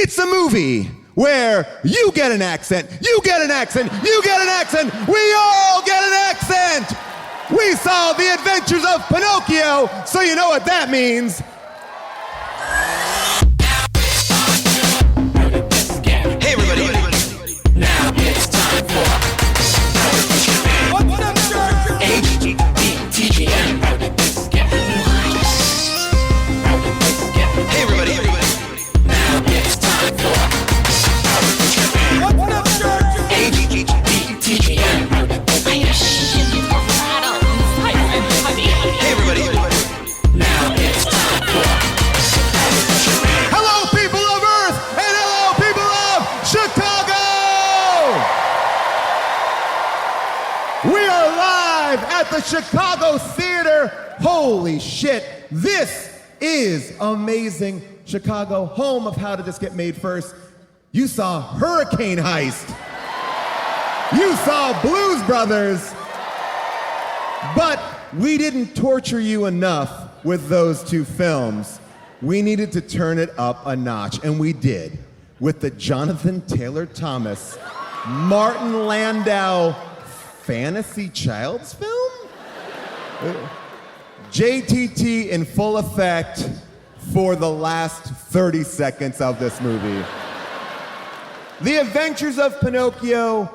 It's a movie where you get an accent, you get an accent, you get an accent, we all get an accent! We saw The Adventures of Pinocchio, so you know what that means. Hey everybody, now it's time for What's Up Church? HGTGM. Hey everybody, now it's time for What's Up Church? HGTGM. Hey everybody, now it's time for Hello, people of Earth, and hello, people of Chicago! We are live at the Chicago Theater. Holy shit, this is amazing. Chicago, home of How Did This Get Made First. You saw Hurricane Heist. You saw Blues Brothers. But we didn't torture you enough with those two films. We needed to turn it up a notch, and we did, with the Jonathan Taylor Thomas, Martin Landau fantasy child's film? JTT in full effect for the last 30 seconds of this movie. The Adventures of Pinocchio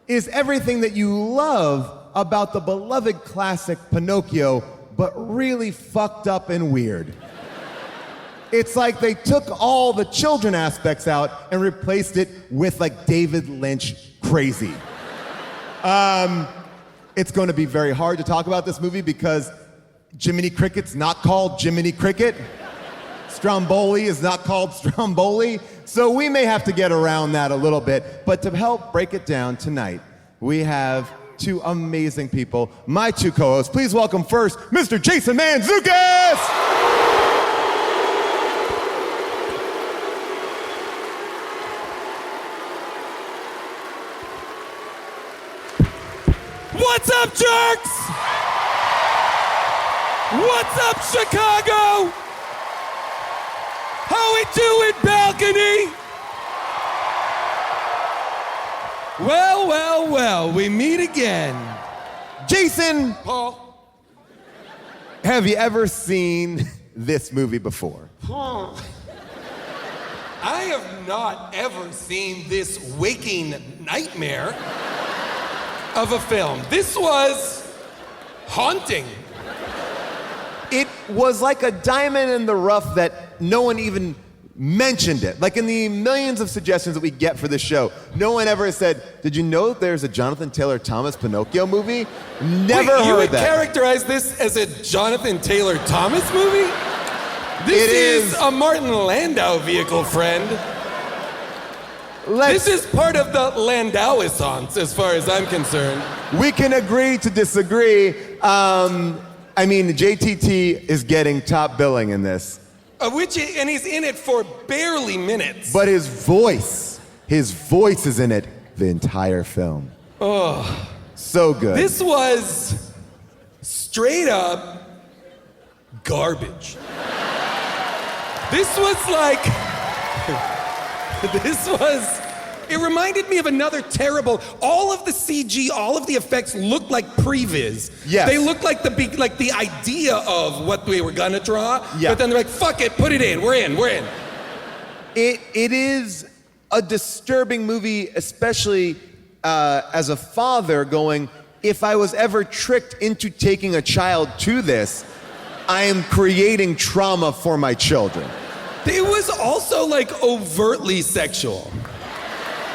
is everything that you love about the beloved classic Pinocchio, but really fucked up and weird. It's like they took all the children aspects out and replaced it with like David Lynch crazy. It's going to be very hard to talk about this movie because Jiminy Cricket's not called Jiminy Cricket. Stromboli is not called Stromboli. So we may have to get around that a little bit. But to help break it down tonight, we have two amazing people, my two co-hosts. Please welcome first, Mr. Jason Mantzoukas! What's up, jerks? What's up, Chicago? How we doing, balcony? Well, well, well, we meet again. Jason, Paul. have you ever seen this movie before? I have not ever seen this waking nightmare of a film. This was haunting. It was like a diamond in the rough that no one even mentioned it. Like in the millions of suggestions that we get for this show, no one ever said, did you know there's a Jonathan Taylor Thomas Pinocchio movie? Never Wait, you heard would that. characterize this as a Jonathan Taylor Thomas movie? This is a Martin Landau vehicle, friend. This is part of the Landauissance, as far as I'm concerned. We can agree to disagree. I mean, JTT is getting top billing in this. And he's in it for barely minutes. But his voice is in it the entire film. Oh. So good. This was straight up garbage. This was like, it reminded me of another terrible, all of the CG, all of the effects looked like previs. Yes. They looked like the idea of what we were gonna draw, Yeah. but then they're like, fuck it, put it in, we're in. It is a disturbing movie, especially as a father going, if I was ever tricked into taking a child to this, I am creating trauma for my children. It was also like overtly sexual.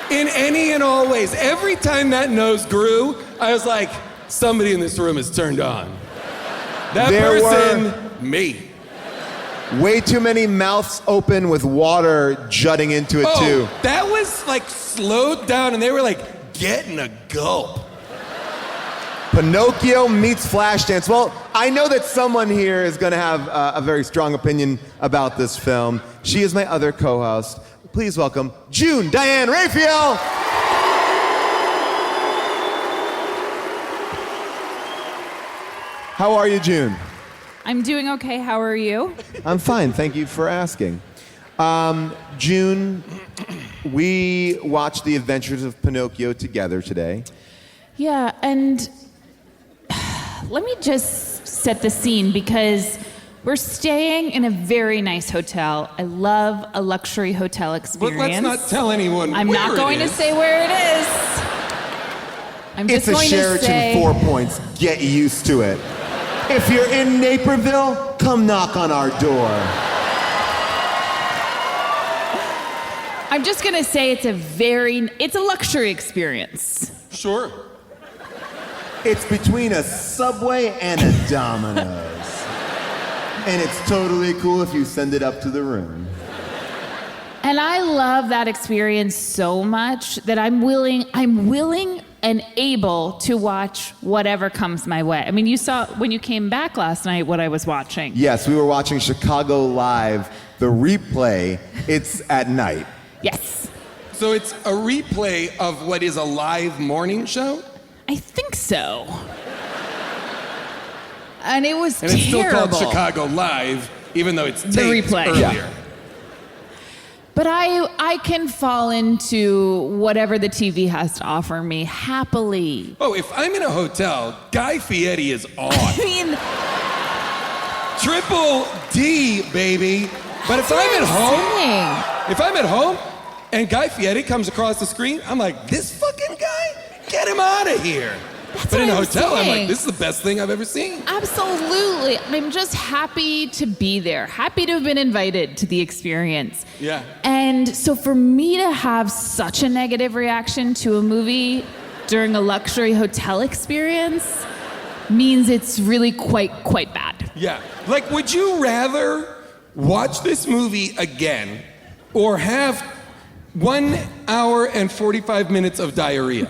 In any and all ways. Every time that nose grew, I was like, somebody in this room is turned on. That person, me. Way too many mouths open with water jutting into it too. That was like slowed down and they were like getting a gulp. Pinocchio meets Flashdance. Well, I know that someone here is going to have a very strong opinion about this film. She is my other co-host. Please welcome June Diane Raphael. How are you, June? I'm doing okay. How are you? I'm fine. Thank you for asking. June, we watched The Adventures of Pinocchio together today. Yeah, and let me just set the scene because we're staying in a very nice hotel. I love a luxury hotel But experience. let's not tell anyone I'm where not going it to is. say where it is. I'm It's just a going Sheraton to say 4 Points. Get used to it. If you're in Naperville, come knock on our door. I'm just going to say it's a luxury experience. Sure. It's between a Subway and a Domino's. And it's totally cool if you send it up to the room. And I love that experience so much that I'm willing and able to watch whatever comes my way. I mean, you saw when you came back last night what I was watching. Yes, we were watching Chicago Live, the replay. It's at night. Yes, So it's a replay of what is a live morning show? I think so. And it was And it's still terrible. called Chicago Live, even though it's taped replay. earlier. Yeah. But I can fall into whatever the TV has to offer me happily. Oh, if I'm in a hotel, Guy Fieri is on. I mean, Triple D, baby. But if I'm at home and Guy Fieri comes across the screen, I'm like, this fucking guy? Get him out of here. But in a what I'm hotel, I'm saying. like, this is the best thing I've ever seen. absolutely. I'm just happy to be there, happy to have been invited to the experience. Yeah. And so for me to have such a negative reaction to a movie during a luxury hotel experience means it's really quite bad. Yeah. Like, would you rather watch this movie again or have 1 hour and 45 minutes of diarrhea?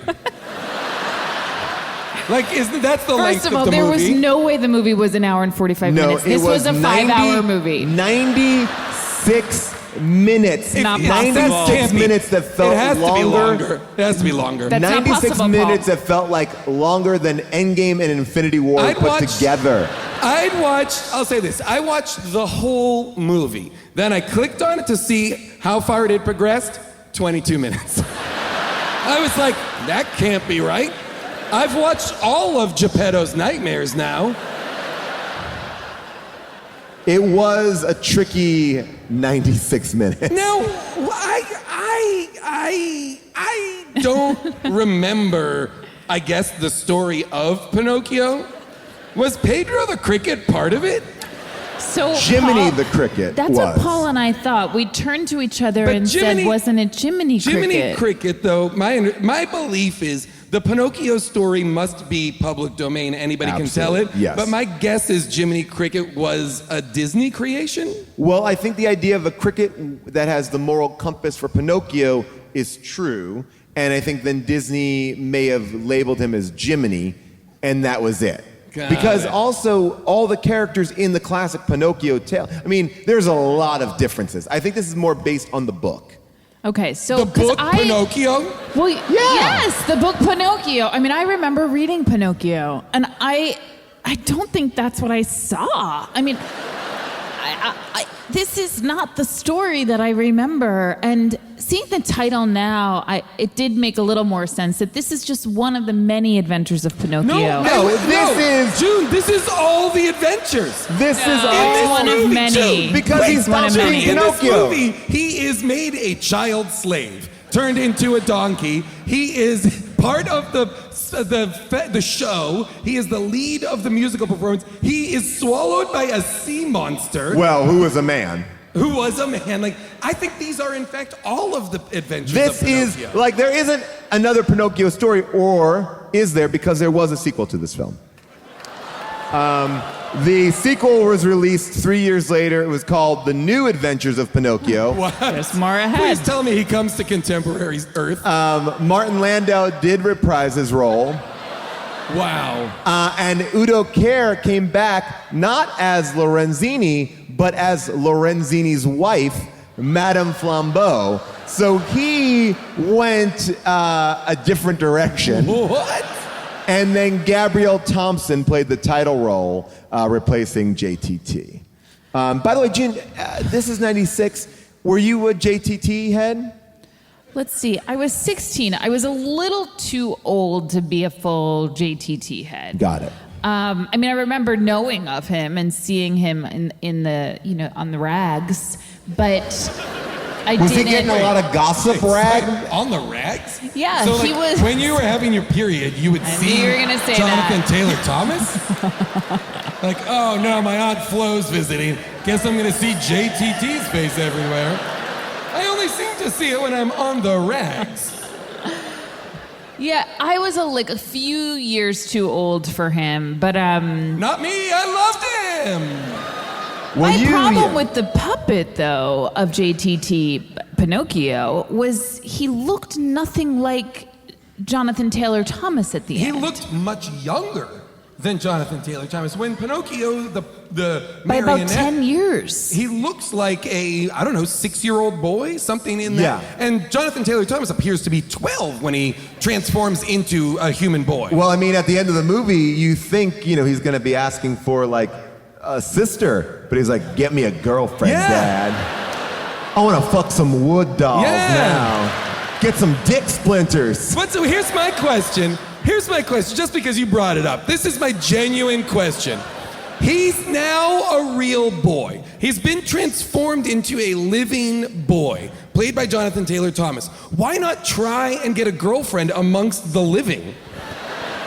Like, that's the length First of all, the there movie. was no way the movie was an hour and 45 No, minutes. it This was a 5-hour movie. 96 minutes. Not 96 possible. minutes that felt It has to be longer. It has to be longer. That's not 96 possible, minutes Paul. that felt like longer than Endgame and Infinity War I'd put watch- together. I'll say this, I watched the whole movie. Then I clicked on it to see how far it had progressed, 22 minutes. I was like, that can't be right. I've watched all of Geppetto's Nightmares now. It was a tricky 96 minutes. Now, I don't remember, I guess, the story of Pinocchio. Was Pedro the Cricket part of it? So Jiminy Paul- the Cricket That's was. what Paul and I thought. We turned to each other But and Jiminy- said, wasn't it Jiminy Cricket? Jiminy Cricket, though, my belief is the Pinocchio story must be public domain. Anybody can tell it. Absolutely, yes. But my guess is Jiminy Cricket was a Disney creation. Well, I think the idea of a cricket that has the moral compass for Pinocchio is true. And I think then Disney may have labeled him as Jiminy, and that was it. Got Because it. also, all the characters in the classic Pinocchio tale, I mean, there's a lot of differences. I think this is more based on the book. Okay, so The 'cause book Pinocchio. Well, yes, the book Pinocchio. I mean, I remember reading Pinocchio, and I don't think that's what I saw. I mean, this is not the story that I remember. And seeing the title now, it did make a little more sense that this is just one of the many adventures of Pinocchio. June, this is all the adventures. This is In all this one of movie, many. June. Because Wait, he's one of not many. being In this Pinocchio. movie, he is made a child slave, turned into a donkey. He is part of the show. He is the lead of the musical performance. He is swallowed by a sea monster Well, who is a man? who was a man. Like, I think these are in fact all of the adventures This of is, Pinocchio. like, there isn't another Pinocchio story, or is there, because there was a sequel to this film. The sequel was released 3 years later. It was called The New Adventures of Pinocchio. What? There's more ahead. Please tell me he comes to contemporary Earth. Martin Landau did reprise his role. Wow. And Udo Kier came back not as Lorenzini, but as Lorenzini's wife, Madame Flambeau. So he went a different direction. What? And then Gabrielle Thompson played the title role, replacing JTT. By the way, June, this is 96. Were you a JTT head? Let's see. I was 16. I was a little too old to be a full JTT head. Got it. I mean, I remember knowing of him and seeing him in the, on the rags, but I Was didn't. he getting a lot of gossip rag? On the rags? Yeah, so, he was. When you were having your period, you would I see knew you were gonna say Jonathan that. Taylor Thomas? Like, oh no, my Aunt Flo's visiting. Guess I'm gonna see JTT's face everywhere. I only seem to see it when I'm on the rags. Yeah, I was a few years too old for him, but Not me, I loved him. my problem with the puppet though of JTT Pinocchio was he looked nothing like Jonathan Taylor Thomas at the He end. looked much younger than Jonathan Taylor Thomas. When Pinocchio, the by about marionette, 10 years. he looks like a, I don't know, 6-year-old boy, something in that. Yeah. And Jonathan Taylor Thomas appears to be 12 when he transforms into a human boy. Well, I mean, at the end of the movie, you think, he's going to be asking for, like, a sister. But he's like, get me a girlfriend, Yeah. Dad. I want to fuck some wood dolls now. Get some dick splinters. But so here's my question. Just because you brought it up. This is my genuine question. He's now a real boy. He's been transformed into a living boy, played by Jonathan Taylor Thomas. Why not try and get a girlfriend amongst the living?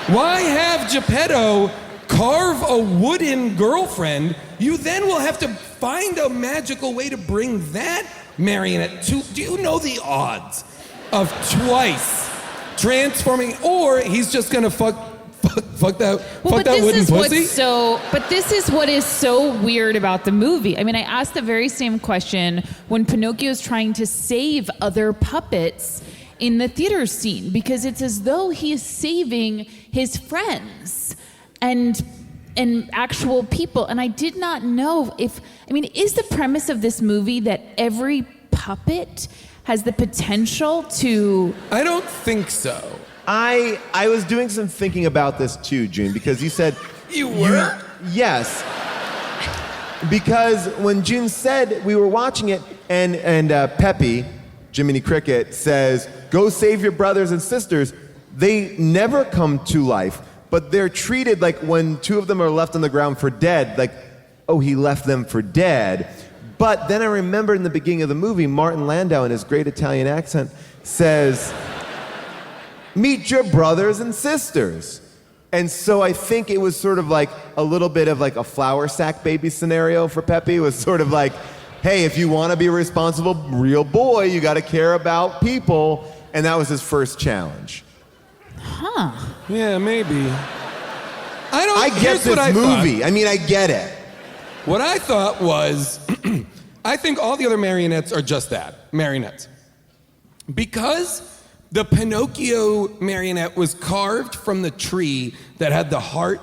Why have Geppetto carve a wooden girlfriend? You then will have to find a magical way to bring that marionette to... Do you know the odds of twice transforming, or he's just gonna fuck that wooden pussy? But this is what is so weird about the movie. I mean, I asked the very same question when Pinocchio is trying to save other puppets in the theater scene, because it's as though he is saving his friends and actual people. And I did not know is the premise of this movie that every puppet has the potential to... I don't think so. I was doing some thinking about this too, June, because you said... You were? Yes. Because when June said we were watching it, and Peppy, Jiminy Cricket, says, go save your brothers and sisters, they never come to life, but they're treated like when two of them are left on the ground for dead, like, oh, he left them for dead. But then I remember in the beginning of the movie, Martin Landau, in his great Italian accent, says, meet your brothers and sisters. And so I think it was sort of like a little bit of like a flour sack baby scenario for Pepe. It was sort of like, hey, if you want to be a responsible real boy, you got to care about people. And that was his first challenge. Huh. Yeah, maybe. I get this movie. I mean, I get it. What I thought was, I think all the other marionettes are just that, marionettes. Because the Pinocchio marionette was carved from the tree that had the heart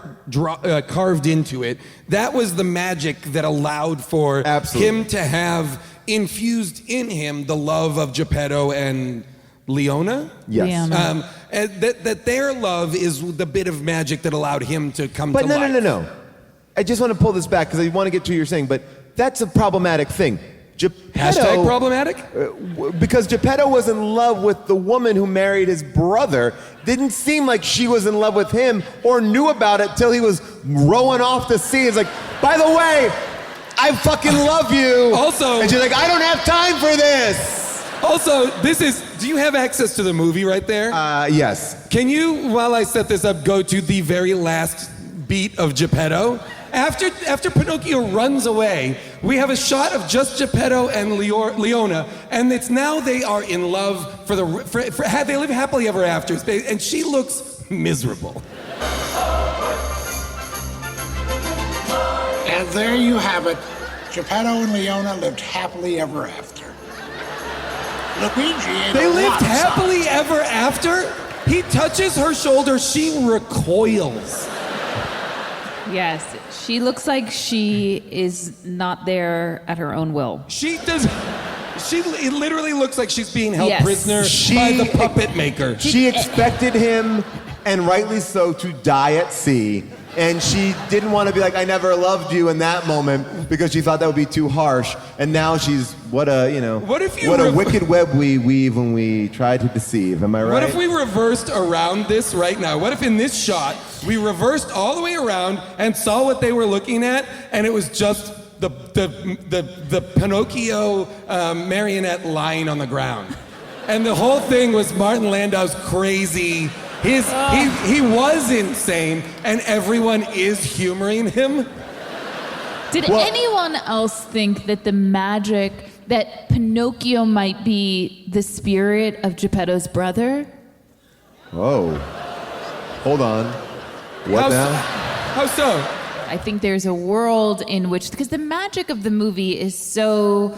carved into it, that was the magic that allowed for him to have infused in him the love of Geppetto and Leona? Yes. That their love is the bit of magic that allowed him to come to life. No. I just want to pull this back because I want to get to what you're saying, but that's a problematic thing. Hashtag problematic? Because Geppetto was in love with the woman who married his brother. Didn't seem like she was in love with him or knew about it till he was rowing off the sea. It's like, by the way, I fucking love you. Also, and she's like, I don't have time for this. Also, do you have access to the movie right there? Yes. Can you, while I set this up, go to the very last beat of Geppetto? After Pinocchio runs away, we have a shot of just Geppetto and Leona, and it's now they are in love they live happily ever after, and she looks miserable. And there you have it. Geppetto and Leona lived happily ever after. Luigi ate They a lived lot of happily ever after? He touches her shoulder, she recoils. Yes, she looks like she is not there at her own will. It literally looks like she's being held prisoner by the puppet maker. She expected him, and rightly so, to die at sea. And she didn't want to be like, I never loved you in that moment because she thought that would be too harsh. And now she's, what a wicked web we weave when we try to deceive. Am I right? What if we reversed around this right now? What if in this shot, we reversed all the way around and saw what they were looking at, and it was just the Pinocchio marionette lying on the ground. And the whole thing was Martin Landau's crazy. He was insane, and everyone is humoring him. Did anyone else think that the magic, that Pinocchio might be the spirit of Geppetto's brother? Whoa. Hold on. What now? How so? I think there's a world in which, because the magic of the movie is so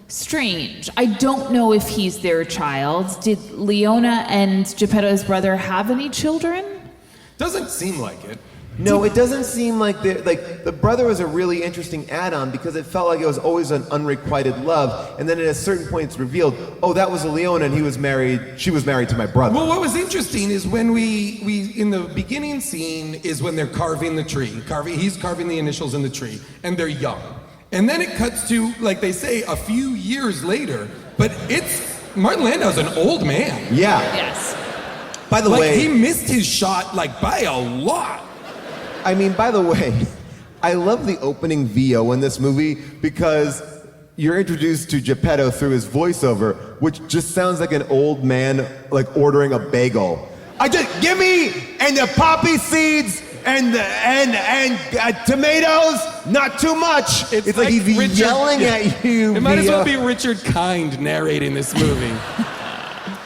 strange. I don't know if he's their child. Did Leona and Geppetto's brother have any children? Doesn't seem like it. No, it doesn't seem like the brother was a really interesting add-on because it felt like it was always an unrequited love, and then at a certain point it's revealed, oh, that was Leona and she was married to my brother. Well, what was interesting is when we in the beginning scene is when they're carving the tree. He's carving the initials in the tree, and they're young. And then it cuts to, like they say, a few years later, but it's Martin Landau's an old man. Yeah. Yes. By the way, he missed his shot by a lot. I mean, by the way, I love the opening VO in this movie because you're introduced to Geppetto through his voiceover, which just sounds like an old man ordering a bagel. Give me and the poppy seeds and tomatoes, not too much. It's like he's yelling at you. It might as well be Richard Kind narrating this movie.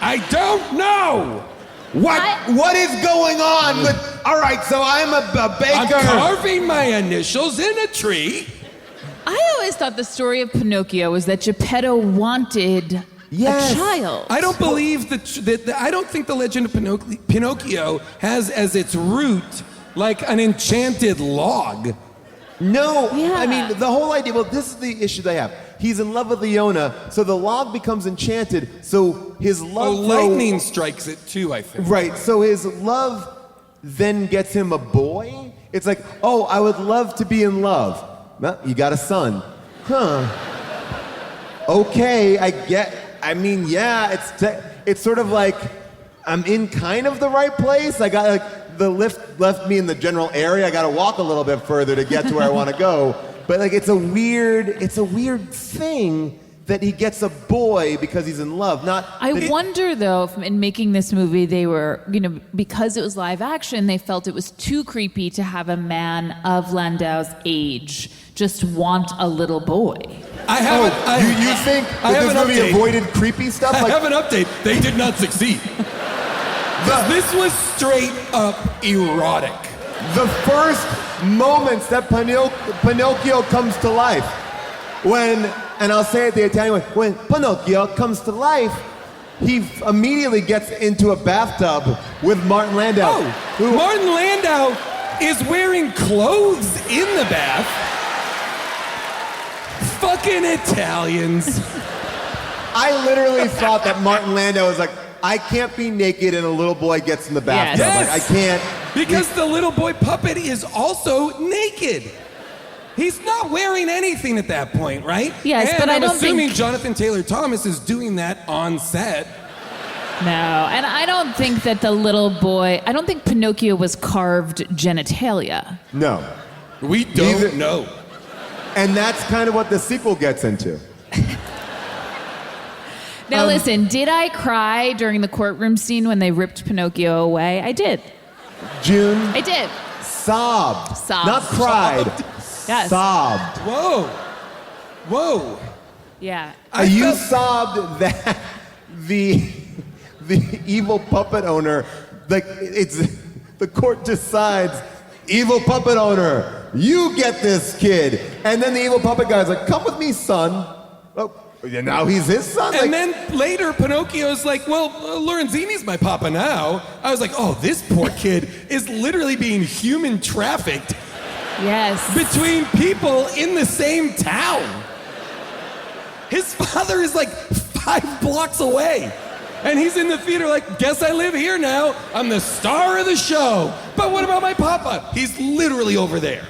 I don't know. What is going on with? All right, so I'm a baker. I'm carving my initials in a tree. I always thought the story of Pinocchio was that Geppetto wanted a child. I don't believe I don't think the legend of Pinocchio has as its root like an enchanted log. No, Yeah. I mean, the whole idea, this is the issue they have. He's in love with Leona, so the log becomes enchanted, so his love... lightning strikes it too, I think. Right, so his love then gets him a boy? It's like, oh, I would love to be in love. Well, you got a son. Huh. Okay, it's sort of like I'm in kind of the right place. I got the lift left me in the general area. I got to walk a little bit further to get to where I want to go. But it's a weird thing that he gets a boy because he's in love. I wonder though, if in making this movie, they were, because it was live action, they felt it was too creepy to have a man of Landau's age just want a little boy. You think that this movie avoided creepy stuff? I have an update. They did not succeed. This was straight up erotic. The first moments that Pinocchio comes to life, and I'll say it the Italian way, when Pinocchio comes to life, he immediately gets into a bathtub with Martin Landau. Martin Landau is wearing clothes in the bath. Fucking Italians. I literally thought that Martin Landau was like, I can't be naked and a little boy gets in the bathtub. Yes. I can't. Because the little boy puppet is also naked. He's not wearing anything at that point, right? Yes, and but I'm I don't assuming think... Jonathan Taylor Thomas is doing that on set. No, and I don't think that the little boy... I don't think Pinocchio was carved genitalia. No. We don't know. And that's kind of what the sequel gets into. Now listen, did I cry during the courtroom scene when they ripped Pinocchio away? I did. June? I did. Sobbed. Sobbed. Not cried. Yes. Sobbed. Whoa. Yeah. You sobbed that the evil puppet owner, the court decides, evil puppet owner, you get this kid. And then the evil puppet guy's like, come with me, son. Oh, now he's his son? And then later, Pinocchio's like, well, Lorenzini's my papa now. I was like, oh, this poor kid is literally being human trafficked. Yes. Between people in the same town. His father is like 5 blocks away. And he's in the theater like, guess I live here now. I'm the star of the show. But what about my papa? He's literally over there.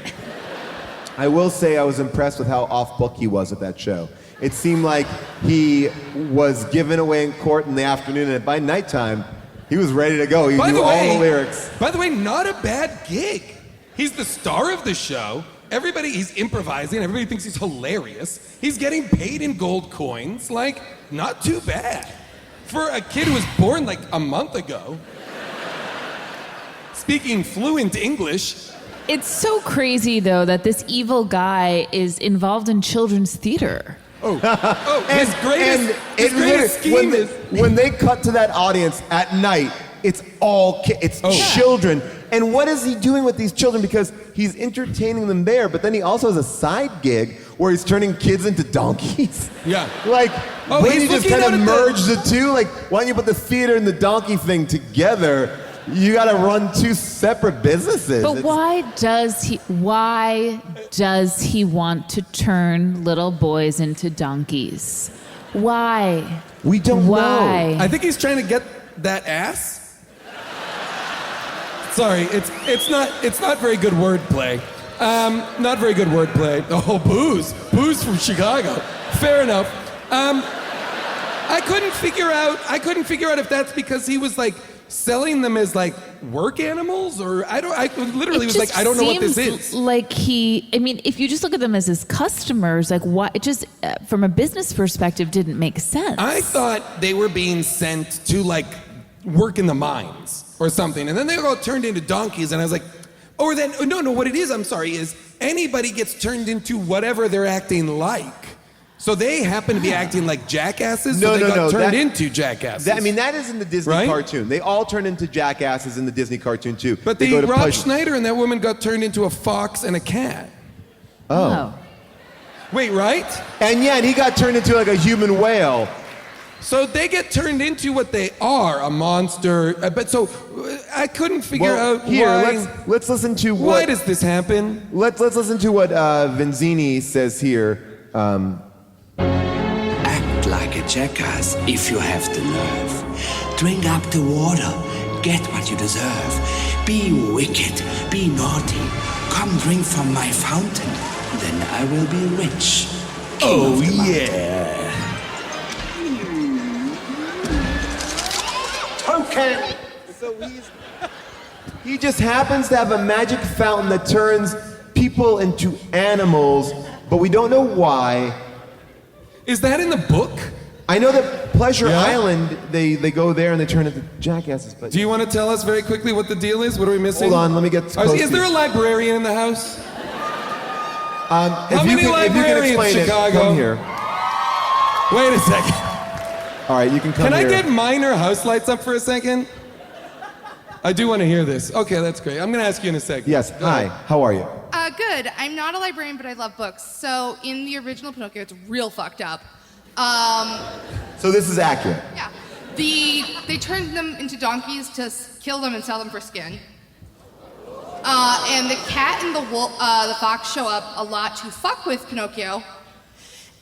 I will say I was impressed with how off book he was at that show. It seemed like he was given away in court in the afternoon, and by nighttime, he was ready to go. He knew all the lyrics. By the way, not a bad gig. He's the star of the show. He's improvising. Everybody thinks he's hilarious. He's getting paid in gold coins. Like, not too bad. For a kid who was born like a month ago. Speaking fluent English. It's so crazy, though, that this evil guy is involved in children's theater. His greatest scheme is... When they cut to that audience at night, it's all children. And what is he doing with these children? Because he's entertaining them there, but then he also has a side gig where he's turning kids into donkeys. Yeah. Like, why don't you just kind of merge the two? Like, why don't you put the theater and the donkey thing together? You got to run two separate businesses. But why does he want to turn little boys into donkeys? Why? We don't know. I think he's trying to get that ass. Sorry, it's not very good wordplay. Not very good wordplay. Oh, booze from Chicago. Fair enough. I couldn't figure out if that's because he was like selling them as like work animals, or I literally was like, I don't know what this is. Like if you just look at them as his customers, like what? It just from a business perspective didn't make sense. I thought they were being sent to like work in the mines or something, and then they got turned into donkeys, and I was like, what it is, I'm sorry, is anybody gets turned into whatever they're acting like. So they happen to be acting like jackasses, so they got turned into jackasses. That is in the Disney cartoon. They all turn into jackasses in the Disney cartoon too. But Rob Schneider and that woman got turned into a fox and a cat. Oh. Wait, right? And he got turned into like a human whale. So they get turned into what they are, a monster. But so I couldn't figure out why. Let's listen to what. Why does this happen? Let's listen to what Vinzini says here. Act like a jackass if you have the nerve. Drink up the water. Get what you deserve. Be wicked. Be naughty. Come drink from my fountain. Then I will be rich. Oh, yeah. Okay. So he just happens to have a magic fountain that turns people into animals, but we don't know why. Is that in the book? I know that Pleasure Island, they go there and they turn into jackasses. But do you want to tell us very quickly what the deal is? What are we missing? Hold on, let me get close. Is there a librarian in the house? How many librarians, if you can explain Chicago? It, come here. Wait a second. All right, you can come here. Can I get minor house lights up for a second? I do want to hear this. Okay, that's great. I'm going to ask you in a second. Yes, hi, how are you? Good. I'm not a librarian, but I love books. So in the original Pinocchio, it's real fucked up. So this is accurate. Yeah. They turned them into donkeys to kill them and sell them for skin. And the cat and the fox show up a lot to fuck with Pinocchio.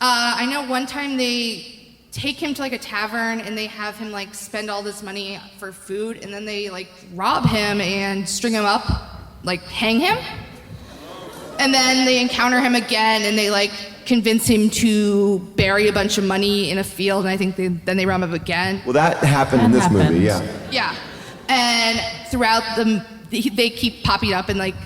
I know one time they take him to like a tavern and they have him like spend all this money for food, and then they like rob him and string him up, like hang him. And then they encounter him again and they like convince him to bury a bunch of money in a field, and I think then they rob him again. Well, that happened in this movie, yeah. Yeah. And throughout they keep popping up and like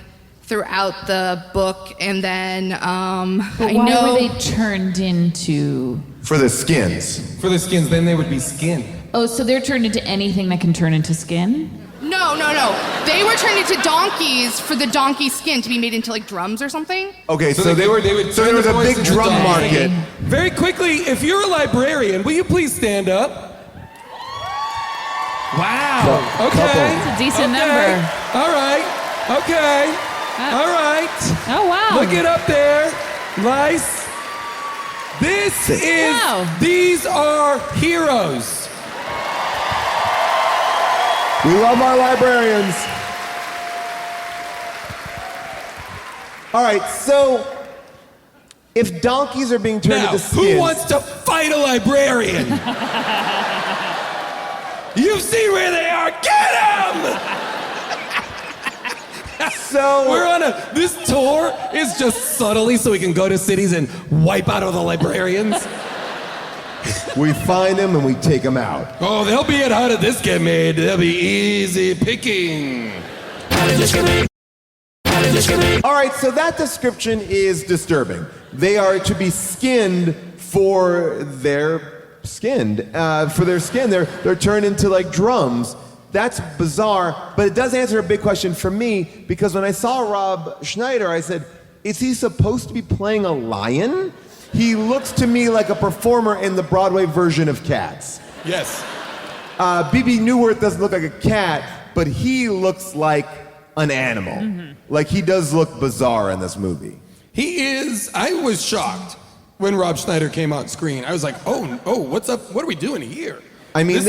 throughout the book, and then why were they turned into? For the skins. For the skins, then they would be skin. Oh, so they're turned into anything that can turn into skin? No. They were turned into donkeys for the donkey skin to be made into like drums or something. Okay, so there was a big drum market. Very quickly, if you're a librarian, will you please stand up? Wow. Okay. That's a decent number. All right. Okay. All right. Oh, wow. Look it up there. Nice. These are heroes. We love our librarians. All right, so if donkeys are being turned into skins... Who wants to fight a librarian? You've seen where they are. Get them! So this tour is just subtly so we can go to cities and wipe out all the librarians. we find him and we take him out. Oh, they'll be at how did this get made? They'll be easy picking. All right, so that description is disturbing. They are to be skinned for their skin. They're turned into like drums. That's bizarre, but it does answer a big question for me, because when I saw Rob Schneider, I said, is he supposed to be playing a lion? He looks to me like a performer in the Broadway version of Cats. Yes. B.B. Newirth doesn't look like a cat, but he looks like an animal. Mm-hmm. Like, he does look bizarre in this movie. He is. I was shocked when Rob Schneider came on screen. I was like, oh, what's up? What are we doing here? I mean, it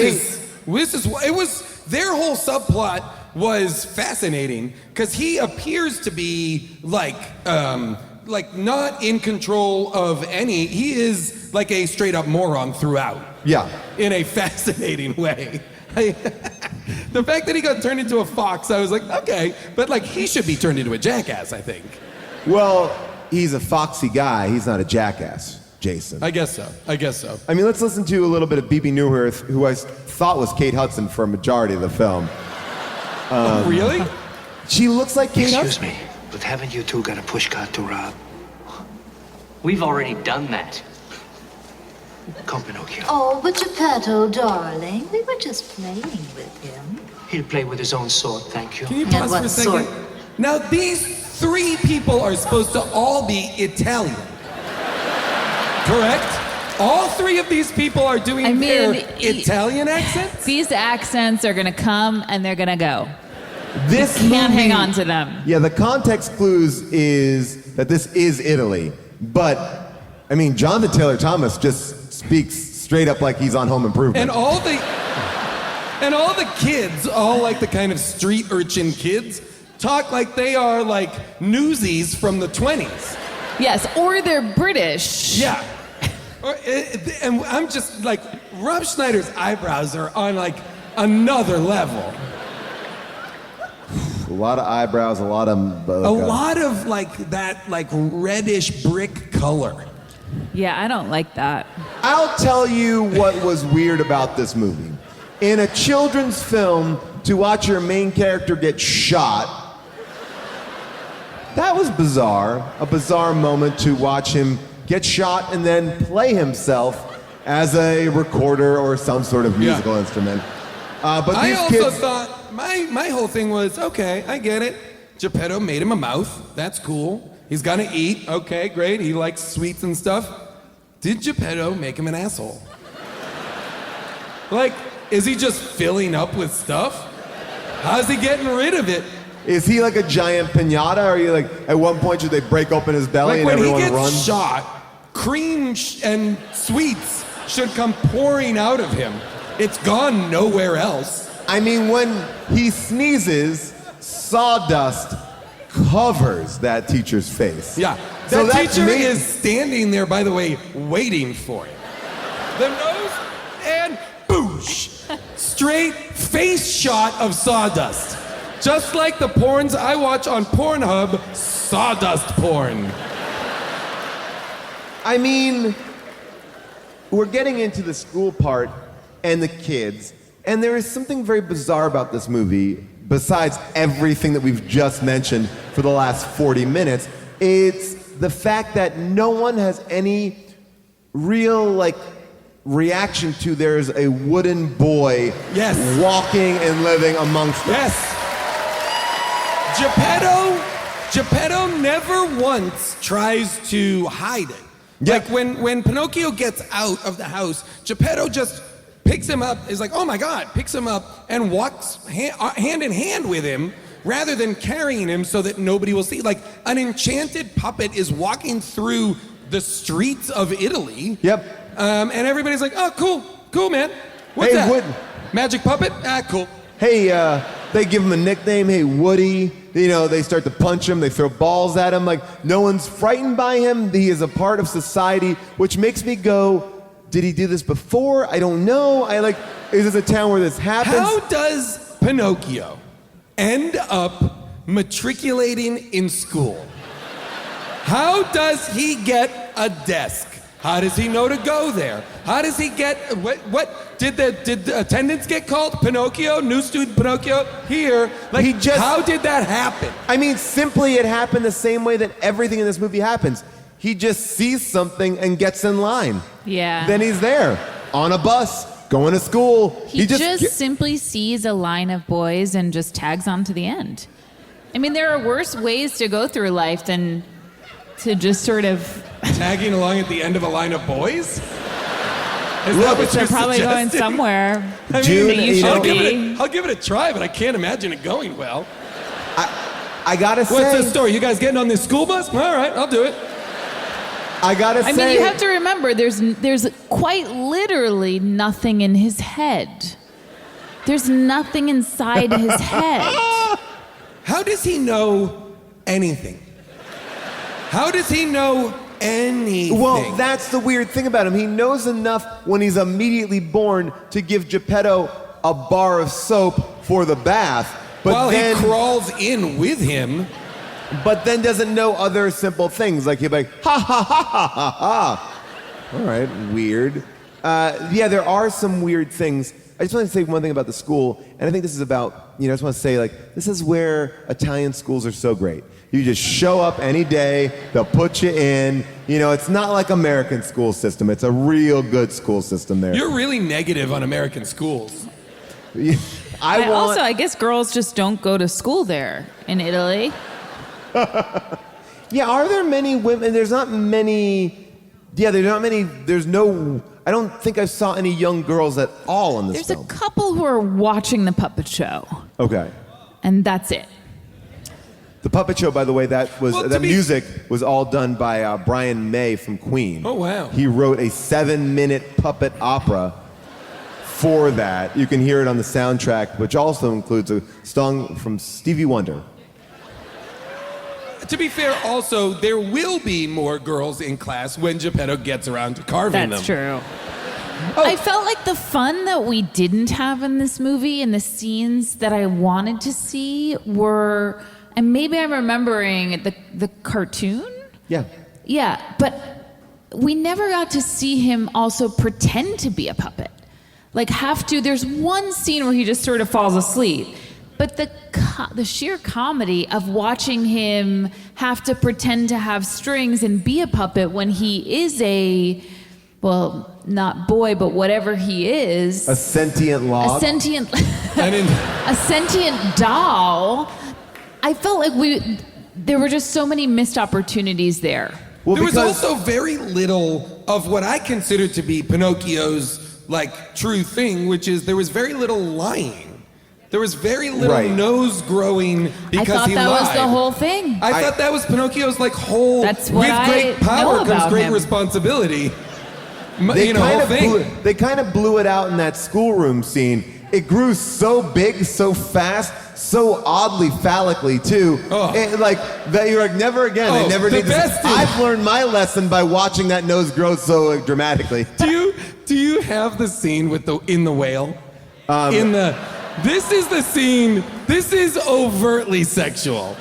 was their whole subplot was fascinating because he appears to be like not in control of any. He is like a straight up moron throughout. Yeah. In a fascinating way. The fact that he got turned into a fox, I was like, okay, but like he should be turned into a jackass, I think. Well, he's a foxy guy. He's not a jackass, Jason. I guess so. I mean, let's listen to a little bit of B.B. Newirth, who I thought was Kate Hudson for a majority of the film. Really? She looks like Kate Hudson. Excuse me, but haven't you two got a pushcart to rob? We've already done that. Come, Pinocchio. Oh, but Geppetto, darling, we were just playing with him. He'll play with his own sword, thank you. Can you pause what for a second? sort? Now, these three people are supposed to all be Italian. Correct? All three of these people are doing their Italian accents? These accents are gonna come and they're gonna go. This You can't movie- hang on to them. Yeah, the context clues is that this is Italy. But, I mean, Jonathan Taylor Thomas just speaks straight up like he's on Home Improvement. And all the kids, all like the kind of street urchin kids, talk like they are like newsies from the 20s. Yes, or they're British. Yeah. And I'm just like, Rob Schneider's eyebrows are on like another level. A lot of eyebrows, a lot of... A lot of like that like reddish brick color. Yeah, I don't like that. I'll tell you what was weird about this movie. In a children's film, to watch your main character get shot, that was bizarre. A bizarre moment to watch him get shot and then play himself as a recorder or some sort of musical instrument. But I these also kids... thought, my whole thing was, okay, I get it. Geppetto made him a mouth. That's cool. He's gonna eat. Okay, great. He likes sweets and stuff. Did Geppetto make him an asshole? Like, is he just filling up with stuff? How's he getting rid of it? Is he like a giant piñata? Or are you like, at one point, should they break open his belly and Like when everyone he gets runs? shot, cream and sweets should come pouring out of him. It's gone nowhere else. I mean, when he sneezes, sawdust covers that teacher's face. Yeah. So That that's teacher me- is standing there, by the way, waiting for him. The nose and boosh. Straight face shot of sawdust. Just like the porns I watch on Pornhub, sawdust porn. I mean, we're getting into the school part and the kids, and there is something very bizarre about this movie, besides everything that we've just mentioned for the last 40 minutes. It's the fact that no one has any real, like, reaction to there's a wooden boy Yes. walking and living amongst us. Yes. Geppetto never once tries to hide it. Yeah. Like when Pinocchio gets out of the house, Geppetto just picks him up, is like, oh my God, picks him up and walks hand in hand with him rather than carrying him so that nobody will see. Like an enchanted puppet is walking through the streets of Italy. Yep. And everybody's like, oh, cool, man. What's Hey, that? Wood. Magic puppet? Ah, cool. Hey, they give him a nickname. Hey, Woody. You know, they start to punch him. They throw balls at him. Like, no one's frightened by him. He is a part of society, which makes me go, did he do this before? I don't know. Is this a town where this happens? How does Pinocchio end up matriculating in school. How does he get a desk? How does he know to go there? How does he get, what did the attendance get called? Pinocchio, new student Pinocchio, here. Like, how did that happen? I mean, simply it happened the same way that everything in this movie happens. He just sees something and gets in line. Yeah. Then he's there, on a bus, going to school. He just simply sees a line of boys and just tags on to the end. I mean, there are worse ways to go through life than to just sort of... Tagging along at the end of a line of boys? They're probably going somewhere. I mean, June, you should I'll give it a try, but I can't imagine it going well. I gotta say... What's the story? You guys getting on this school bus? All right, I'll do it. I gotta say... I mean, you have to remember, there's quite literally nothing in his head. There's nothing inside his head. How does he know anything? How does he know anything? Well, that's the weird thing about him. He knows enough when he's immediately born to give Geppetto a bar of soap for the bath. But While then, he crawls in with him. But then doesn't know other simple things. Like he'd be like, ha ha ha ha ha ha. All right, weird. Yeah, there are some weird things. I just want to say one thing about the school, and I think this is about, I just want to say, like, this is where Italian schools are so great. You just show up any day, they'll put you in. It's not like American school system. It's a real good school system there. You're really negative on American schools. I guess girls just don't go to school there in Italy. Yeah, are there many women? There's not many. Yeah, there's not many. There's no. I don't think I saw any young girls at all in this film. There's a couple who are watching the puppet show. Okay. And that's it. The puppet show, by the way, that music was all done by Brian May from Queen. Oh, wow. He wrote a 7-minute puppet opera for that. You can hear it on the soundtrack, which also includes a song from Stevie Wonder. To be fair, also, there will be more girls in class when Geppetto gets around to carving them. That's true. I felt like the fun that we didn't have in this movie and the scenes that I wanted to see were... And maybe I'm remembering the cartoon? Yeah. Yeah, but we never got to see him also pretend to be a puppet. Like there's one scene where he just sort of falls asleep. But the sheer comedy of watching him have to pretend to have strings and be a puppet when he is not boy, but whatever he is. A sentient log. A sentient doll. I felt like there were just so many missed opportunities there. Well, there was also very little of what I consider to be Pinocchio's true thing, which is there was very little lying. There was very little nose growing because he lied. I thought that was the whole thing. I thought that was Pinocchio's whole. That's what with great power comes great responsibility. They kind of blew it out in that schoolroom scene. It grew so big, so fast, so oddly phallically too. That you're like, never again. I never need this. I've learned my lesson by watching that nose grow so dramatically. Do you have the scene in the whale? This is the scene. This is overtly sexual.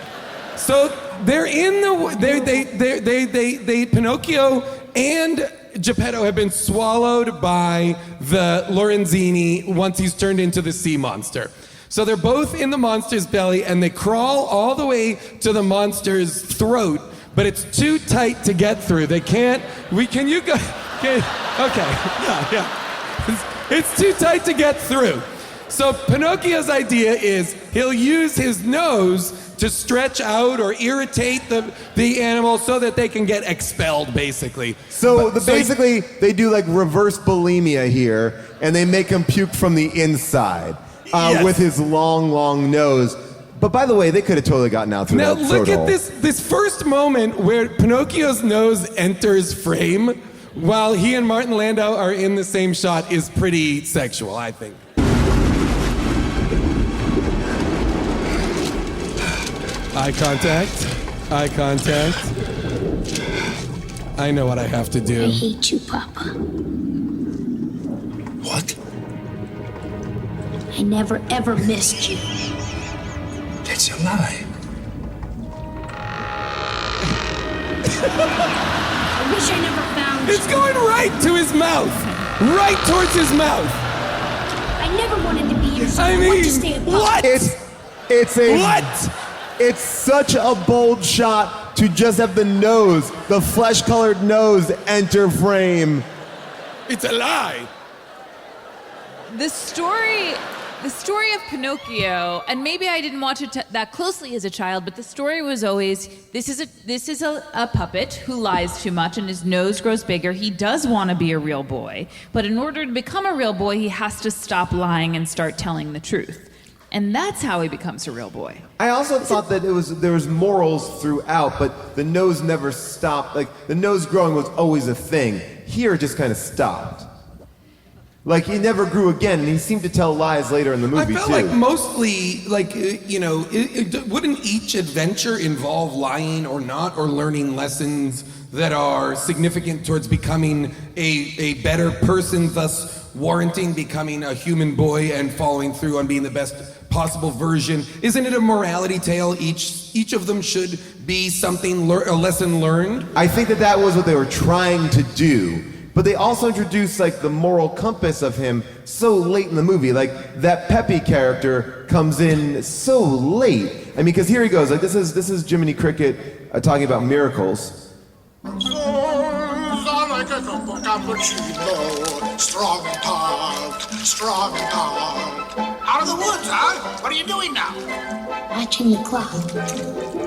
So they're in Pinocchio and Geppetto have been swallowed by the Lorenzini once he's turned into the sea monster. So they're both in the monster's belly and they crawl all the way to the monster's throat, but it's too tight to get through. They can't. Okay. Yeah. It's too tight to get through. So Pinocchio's idea is he'll use his nose to stretch out or irritate the animal so that they can get expelled, basically. Basically, they do reverse bulimia here, and they make him puke from the inside with his long nose. But by the way, they could have totally gotten out through that throat hole. Now look at this first moment where Pinocchio's nose enters frame while he and Martin Landau are in the same shot is pretty sexual, I think. Eye contact. I know what I have to do. I hate you, Papa. What? I never, ever missed you. That's a lie. I never found It's going right to his mouth. Right towards his mouth. I never wanted to be your son. I I want mean, to stay at what? It's such a bold shot to just have the flesh-colored nose enter frame. It's a lie. The story of Pinocchio, and maybe I didn't watch it that closely as a child, but the story was always this is a puppet who lies too much and his nose grows bigger. He does want to be a real boy, but in order to become a real boy, he has to stop lying and start telling the truth. And that's how he becomes a real boy. I also thought that there was morals throughout, but the nose never stopped. Like, the nose growing was always a thing. Here it just kind of stopped. Like, he never grew again, and he seemed to tell lies later in the movie, I felt too. like mostly, wouldn't each adventure involve lying or not, or learning lessons that are significant towards becoming a better person, thus warranting becoming a human boy and following through on being the best possible version? Isn't it a morality tale? Each of them should be something, a lesson learned? I think that was what they were trying to do. But they also introduced like the moral compass of him so late in the movie. Like that Peppy character comes in so late. I mean, because here he goes. Like this is Jiminy Cricket talking about miracles. Strong and tart, strong and tart. Out of the woods, huh? What are you doing now? Watching the clock.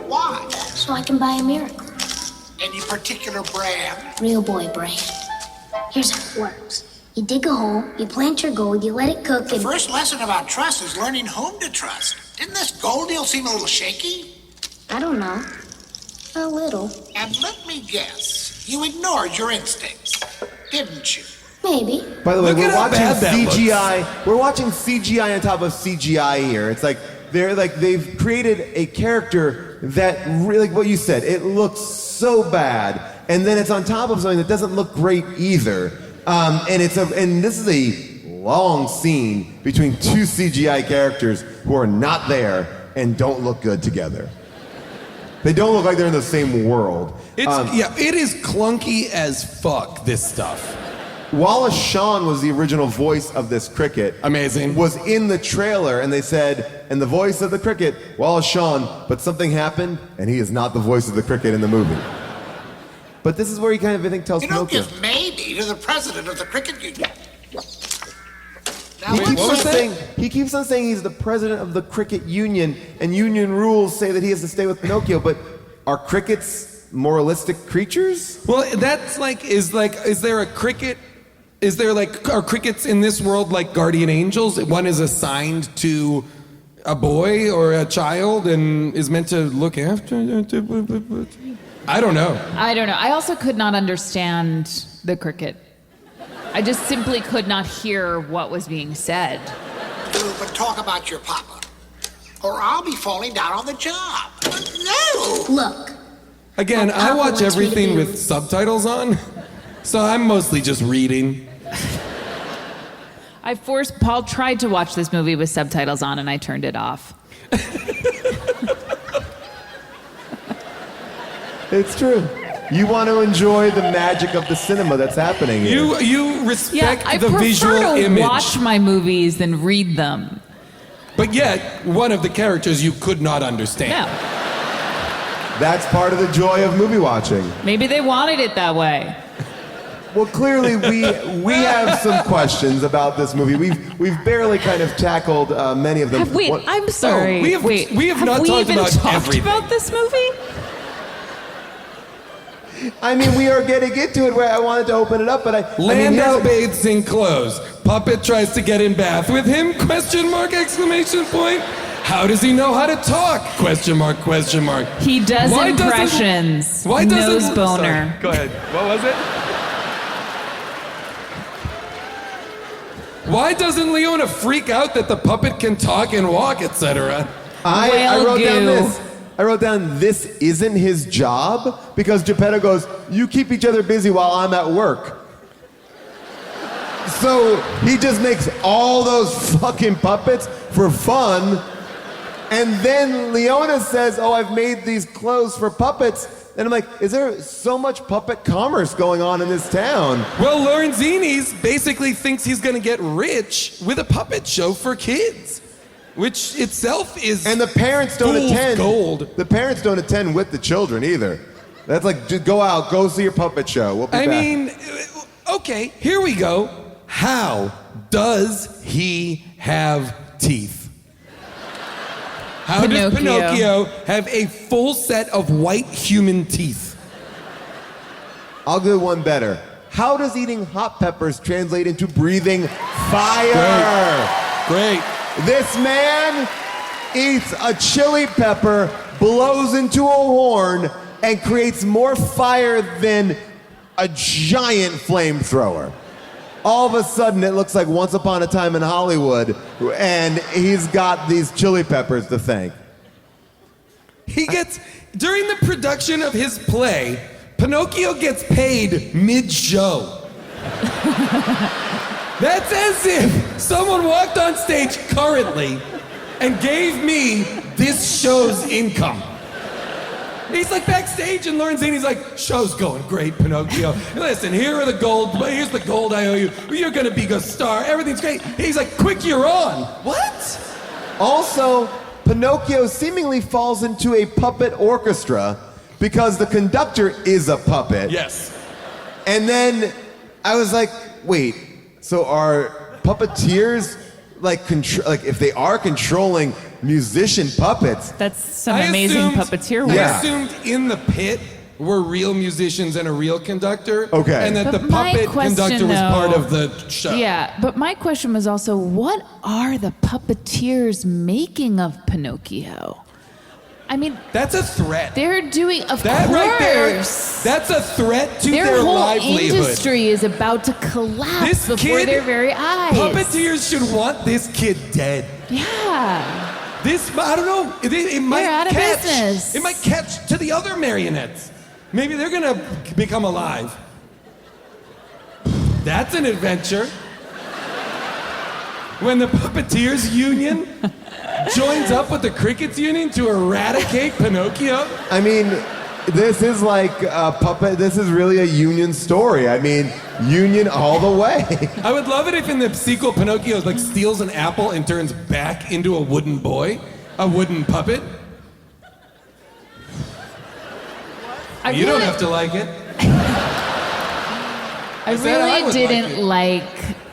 Why? So I can buy a miracle. Any particular brand? Real boy brand. Here's how it works. You dig a hole, you plant your gold, you let it cook, The and... first lesson about trust is learning whom to trust. Didn't this gold deal seem a little shaky? I don't know. A little. And let me guess, you ignored your instincts, didn't you? Maybe. By the way, Look we're at how watching bad that CGI. We're watching CGI on top of CGI here. It's like they've created a character that really, like what you said, it looks so bad, and then it's on top of something that doesn't look great either. And this is a long scene between two CGI characters who are not there and don't look good together. They don't look like they're in the same world. It is clunky as fuck, this stuff. Wallace Shawn was the original voice of this cricket. Amazing. Was in the trailer, and they said, and the voice of the cricket, Wallace Shawn, but something happened, and he is not the voice of the cricket in the movie. But this is where he kind of, I think, tells You don't Pinocchio. give maybe to the president of the cricket union. Now, He Wait, keeps, what on was that? saying, he keeps on saying he's the president of the cricket union, and union rules say that he has to stay with Pinocchio, but are crickets moralistic creatures? Well, that's is there a cricket? Is there are crickets in this world like guardian angels? One is assigned to a boy or a child and is meant to look after? I don't know. I also could not understand the cricket. I just simply could not hear what was being said. But talk about your papa, or I'll be falling down on the job. No! Look. Again, My I papa watch wants me to everything be- with subtitles on, so I'm mostly just reading. Paul tried to watch this movie with subtitles on and I turned it off. It's true. You want to enjoy the magic of the cinema that's happening here. You respect I the visual prefer to image. watch my movies than read them. But yet, one of the characters you could not understand. No. That's part of the joy of movie watching. Maybe they wanted it that way. Well, clearly we have some questions about this movie. We've barely kind of tackled many of them. I'm sorry. we have not we talked even about talked everything. about this movie? I mean, we are getting into it where I wanted to open it up, but Landau bathes in clothes. Puppet tries to get in bath with him? Question mark, exclamation point. How does he know how to talk? Question mark, question mark. He does Why doesn't- impressions. Why doesn't Nose boner. Sorry, go ahead. What was it? Why doesn't Leona freak out that the puppet can talk and walk, etc.? I wrote down goo. this. I wrote down, this isn't his job, because Geppetto goes, you keep each other busy while I'm at work. So he just makes all those fucking puppets for fun, and then Leona says, oh, I've made these clothes for puppets, And I'm like, is there so much puppet commerce going on in this town? Well, Lorenzini's basically thinks he's gonna get rich with a puppet show for kids, which itself is And the parents don't fool's attend. gold. The parents don't attend with the children either. That's like, just go out, go see your puppet show. We'll be I back. mean, okay, here we go. How does he have teeth? How does Pinocchio have a full set of white human teeth? I'll do one better. How does eating hot peppers translate into breathing fire? Great. This man eats a chili pepper, blows into a horn, and creates more fire than a giant flamethrower. All of a sudden, it looks like Once Upon a Time in Hollywood, and he's got these chili peppers to thank. He gets, during the production of his play, Pinocchio gets paid mid-show. That's as if someone walked on stage currently and gave me this show's income. He's like backstage and Lorenzini's like, show's going great, Pinocchio. Listen, here's the gold I owe you. You're gonna be a star, everything's great. He's like, quick, you're on. What? Also, Pinocchio seemingly falls into a puppet orchestra because the conductor is a puppet. Yes. And then I was like, wait, so are puppeteers like if they are controlling musician puppets? That's some amazing puppeteer work. I assumed in the pit were real musicians and a real conductor. Okay. And that But the my puppet question, conductor was though- part of the show. Yeah, but my question was also, what are the puppeteers making of Pinocchio? I mean, That's a threat. they're doing, of That course. right there, that's a threat to Their their whole livelihood. industry is about to collapse before their very eyes. Puppeteers should want this kid dead. Yeah. This, I don't know, it might They're out of catch. business. It might catch to the other marionettes. Maybe they're gonna become alive. That's an adventure. When the Puppeteers Union joins up with the Crickets Union to eradicate Pinocchio. I mean, this is like a puppet. This is really a union story. I mean, union all the way. I would love it if in the sequel Pinocchio like steals an apple and turns back into a wooden boy, a wooden puppet. You don't have to like it. I said I would really didn't like.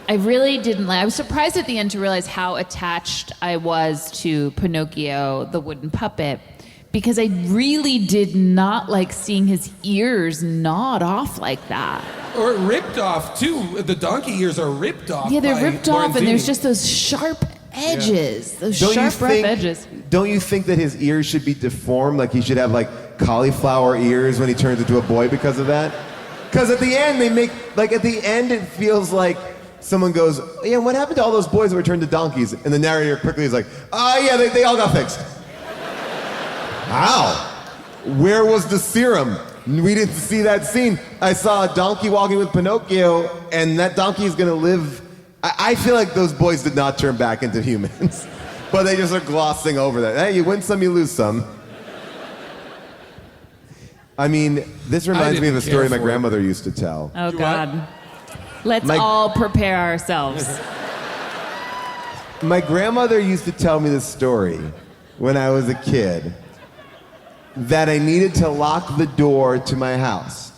I was surprised at the end to realize how attached I was to Pinocchio, the wooden puppet, because I really did not like seeing his ears gnawed off like that. Or ripped off too. The donkey ears are ripped off. Yeah, they're by ripped off, and there's Lorenzini. just those sharp edges, those Don't sharp, rough edges. Don't you think that his ears should be deformed? Like he should have like cauliflower ears when he turns into a boy because of that? Because at the end it feels like someone goes, yeah, what happened to all those boys that were turned to donkeys? And the narrator quickly is like, oh yeah, they all got fixed. How? Where was the serum? We didn't see that scene. I saw a donkey walking with Pinocchio, and that donkey is gonna live. I feel like those boys did not turn back into humans, but they just are glossing over that. Hey, you win some, you lose some. I mean, this reminds me of a didn't story care my for it. grandmother used to tell. Oh God. Let's My- all prepare ourselves. My grandmother used to tell me this story when I was a kid, that I needed to lock the door to my house.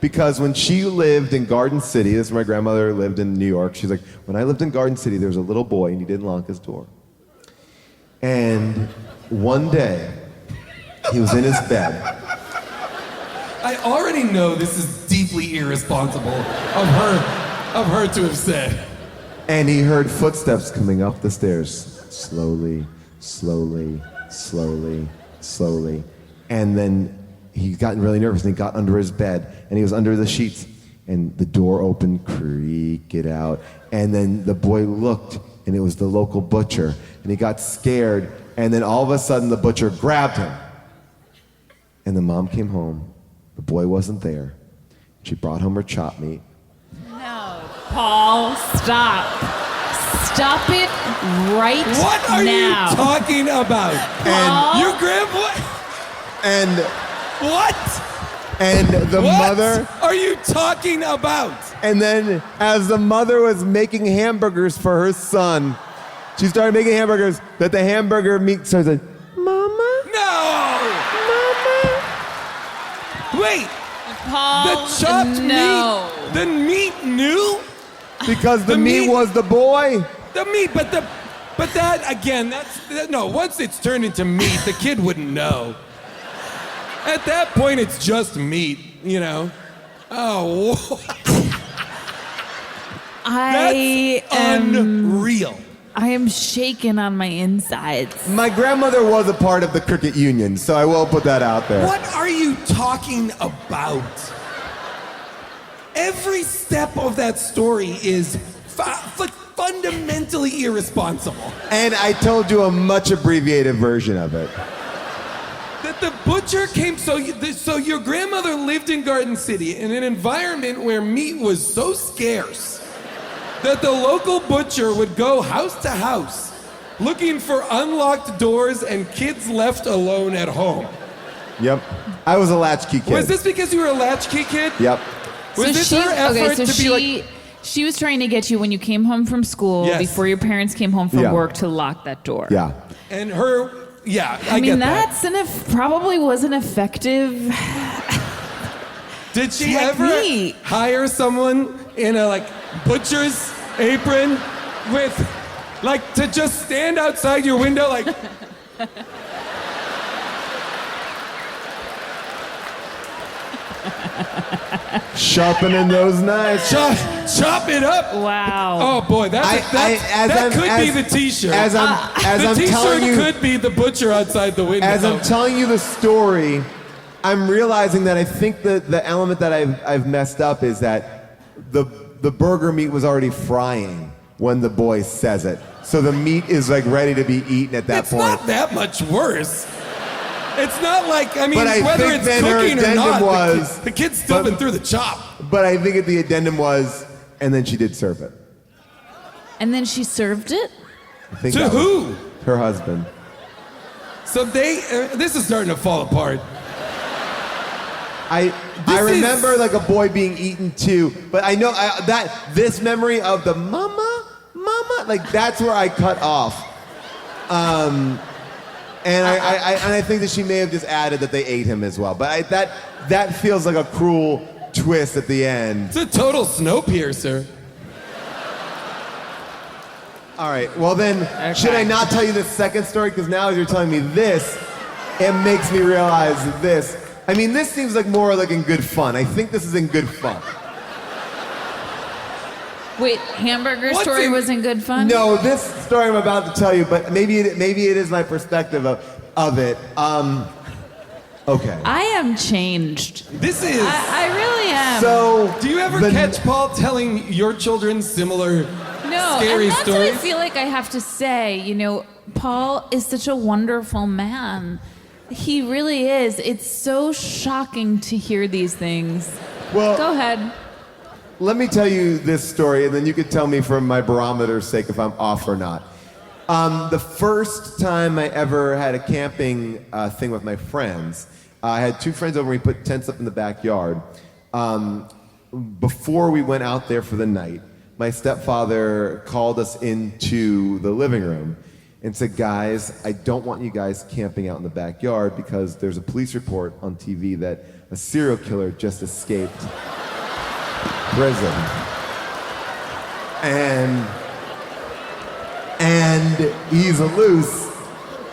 Because when she lived in Garden City, this is where my grandmother lived in New York, she's like, when I lived in Garden City, there was a little boy and he didn't lock his door. And one day, he was in his bed. I already know this is deeply irresponsible of her to have said. And he heard footsteps coming up the stairs. Slowly, slowly, slowly, slowly. And then he got really nervous and he got under his bed and he was under the sheets and the door opened, creak it out. And then the boy looked and it was the local butcher and he got scared and then all of a sudden the butcher grabbed him. And the mom came home. The boy wasn't there. She brought home her chopped meat. No, Paul, stop. Stop it right now. What are you talking about? And Your grandpa? And What? And the What mother, are you talking about? and then as the mother was making hamburgers for her son, she started making hamburgers, that the hamburger meat starts like, Mama? No! Mama? Wait, Paul, the chopped no. meat, the meat knew? Because the The meat meat- was the boy? The meat, but that, again, no, once it's turned into meat, the kid wouldn't know. At that point, it's just meat, you know? Oh, I that's am unreal. I am shaken on my insides. My grandmother was a part of the cricket union, so I will put that out there. What are you talking about? Every step of that story is fundamentally irresponsible. And I told you a much abbreviated version of it. That the butcher came, so your grandmother lived in Garden City in an environment where meat was so scarce that the local butcher would go house to house looking for unlocked doors and kids left alone at home. Yep. I was a latchkey kid. Was this because you were a latchkey kid? Yep. Was this her effort to be like... She was trying to get you when you came home from school, Yes. before your parents came home from Yeah. work, to lock that door. Yeah. And her, yeah, I mean, get that. that's probably wasn't effective. Did she technique. ever hire someone in a butcher's apron with to just stand outside your window Sharpening those knives. chop it up? Wow. Oh boy, that could be the T-shirt. As the I'm T-shirt telling you, could be the butcher outside the window. as I'm telling you the story, I'm realizing that I think the element that I've messed up is that the burger meat was already frying when the boy says it. So the meat is ready to be eaten at that it's point. not that much worse. It's not like, I mean, But I whether think it's then her cooking or addendum not, was- the kid's still been through the chop. But I think the addendum was, and then she did serve it. And then she served it? I think To that was who? Her husband. So this is starting to fall apart. I remember a boy being eaten too, but I know that this memory of the mama, that's where I cut off. And I think that she may have just added that they ate him as well. But that feels like a cruel twist at the end. It's a total Snowpiercer. All right, well then, should I not tell you the second story? Because now as you're telling me this, it makes me realize this. I mean, this seems more in good fun. I think this is in good fun. Wait, hamburger story wasn't good fun? No, this story I'm about to tell you, but maybe it is my perspective of it. Okay. I am changed. This is... I really am. So, do you ever catch Paul telling your children similar scary and that's stories? what I feel like I have to say. Paul is such a wonderful man. He really is. It's so shocking to hear these things. Well, go ahead. Let me tell you this story, and then you can tell me for my barometer's sake if I'm off or not. The first time I ever had a camping thing with my friends, I had two friends over, we put tents up in the backyard. Before we went out there for the night, my stepfather called us into the living room and said, guys, I don't want you guys camping out in the backyard because there's a police report on TV that a serial killer just escaped prison. And he's loose,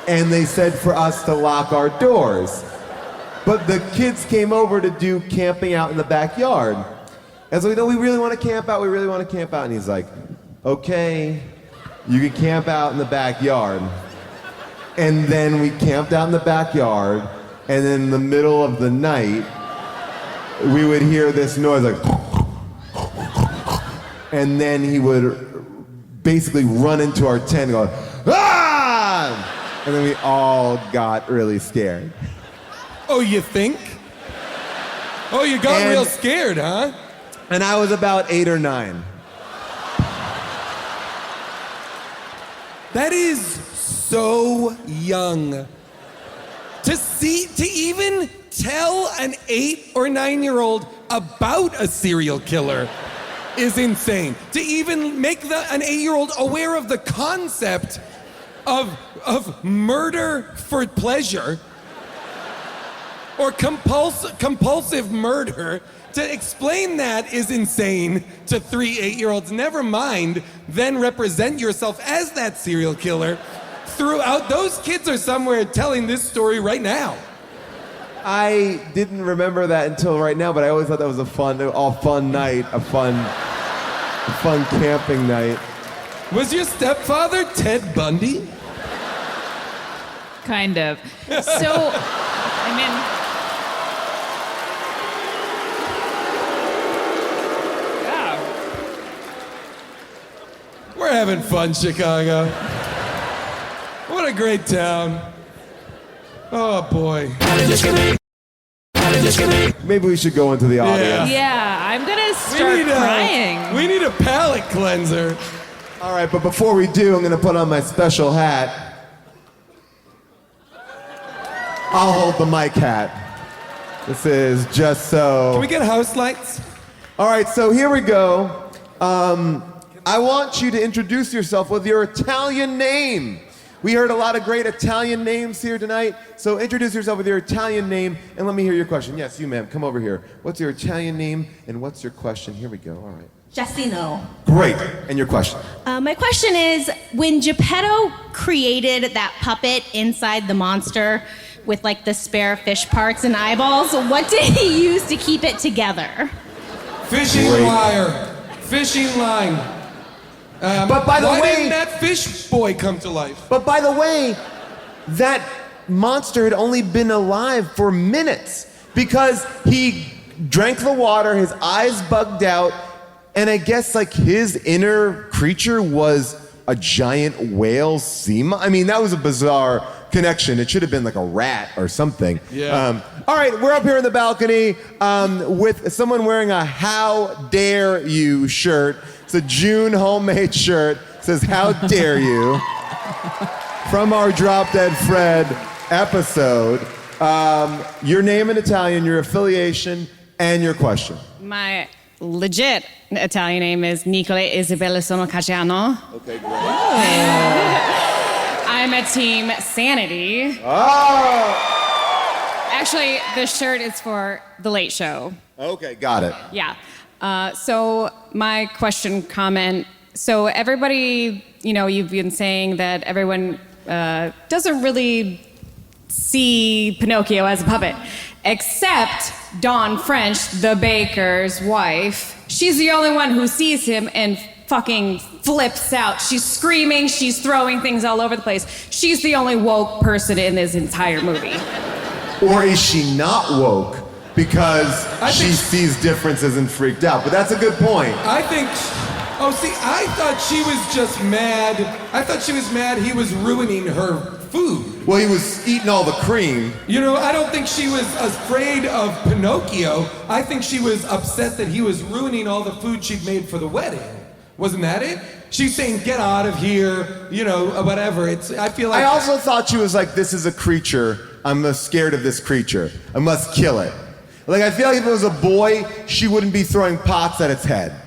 and they said for us to lock our doors. But the kids came over to do camping out in the backyard. And so we really want to camp out, And he's like, okay, you can camp out in the backyard. And then we camped out in the backyard, and then in the middle of the night, we would hear this noise and then he would basically run into our tent and go, ah! And then we all got really scared. Oh, you think? Oh, you got real scared, huh? And I was about 8 or 9. That is so young. To tell an 8 or 9-year-old about a serial killer is insane. To even make an 8-year-old aware of the concept of murder for pleasure or compulsive murder, to explain that is insane to 3 8-year-olds. Never mind, then represent yourself as that serial killer throughout. Those kids are somewhere telling this story right now. I didn't remember that until right now, but I always thought that was a fun night, a fun camping night. Was your stepfather Ted Bundy? Kind of. So, I mean, we're having fun, Chicago. What a great town. Oh, boy. Maybe we should go into the audience. yeah, I'm gonna start crying. We need a palate cleanser. All right, but before we do, I'm gonna put on my special hat. I'll hold the mic hat. This is just so. Can we get house lights? All right, so here we go. I want you to introduce yourself with your Italian name. We heard a lot of great Italian names here tonight, so introduce yourself with your Italian name and let me hear your question. Yes, you ma'am, come over here. What's your Italian name and what's your question? Here we go, all right. Justino. Great, and your question? My question is, when Geppetto created that puppet inside the monster with like the spare fish parts and eyeballs, what did he use to keep it together? Fishing wire. Fishing line. But by the why way, didn't that fish boy come to life? But by the way, that monster had only been alive for minutes because he drank the water, his eyes bugged out, and I guess like his inner creature was a giant whale seaman. I mean, that was a bizarre connection. It should have been like a rat or something. Yeah. All right, we're up here in the balcony with someone wearing a "How Dare You" shirt. It's a June homemade shirt. It says "How Dare You" from our Drop Dead Fred episode. Your name in Italian, your affiliation, and your question. My legit Italian name is Nicola Isabella Sono Cacciano. Okay, great. I'm a Team Sanity. Oh! Actually, the shirt is for The Late Show. Okay, got it. Yeah. So my question, comment. So everybody, you know, you've been saying that everyone doesn't really see Pinocchio as a puppet, except Dawn French, the baker's wife. She's the only one who sees him and fucking flips out. She's screaming, she's throwing things all over the place. She's the only woke person in this entire movie. Or is she not woke because she sees differences and freaked out? But that's a good point. I think... Oh, see, I thought she was just mad. I thought she was mad he was ruining her food. Well, he was eating all the cream. You know, I don't think she was afraid of Pinocchio. I think she was upset that he was ruining all the food she'd made for the wedding. Wasn't that it? She's saying, get out of here, you know, whatever. I feel like... I also thought she was like, this is a creature. I'm scared of this creature. I must kill it. Like, I feel like if it was a boy, she wouldn't be throwing pots at its head.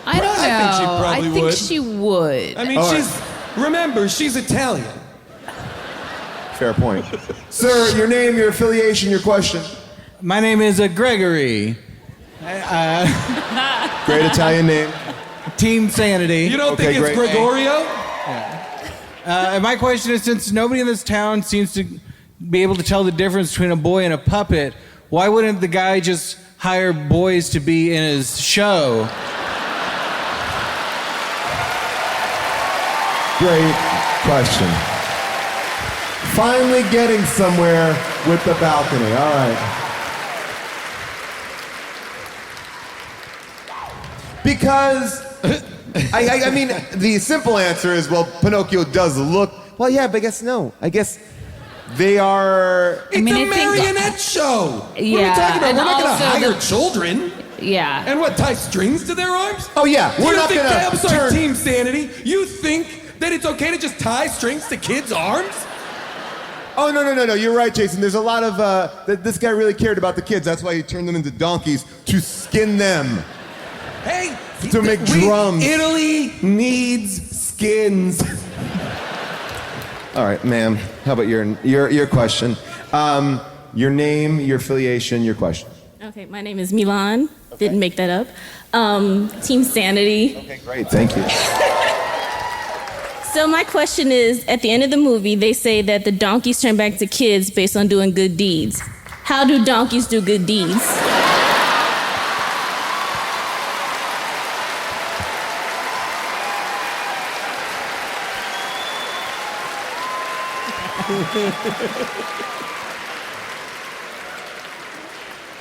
I don't know. I think she probably would. I think she would. I mean, remember, she's Italian. Fair point. Sir, your name, your affiliation, your question. My name is Gregory. Great Italian name. Team Sanity. You don't think it's Gregorio? Yeah. And my question is, since nobody in this town seems to be able to tell the difference between a boy and a puppet, why wouldn't the guy just hire boys to be in his show? Great question. Finally getting somewhere with the balcony. All right. Because, I mean, the simple answer is, well, Pinocchio does look, well, yeah, but I guess no. I guess they are... It's a marionette show. Yeah. What are we talking about? And We're not going to also hire children. Yeah. And what, tie strings to their arms? Oh, yeah. We're not going to I'm sorry, Team Sanity. You think that it's okay to just tie strings to kids' arms? Oh, no. You're right, Jason. There's a lot of, this guy really cared about the kids. That's why he turned them into donkeys to skin them. Hey, to make drums. Italy needs skins. All right, ma'am. How about your question? Your name, your affiliation, your question. Okay, my name is Milan. Didn't make that up. Team Sanity. Okay, great. Thank you. So my question is, at the end of the movie, they say that the donkeys turn back to kids based on doing good deeds. How do donkeys do good deeds?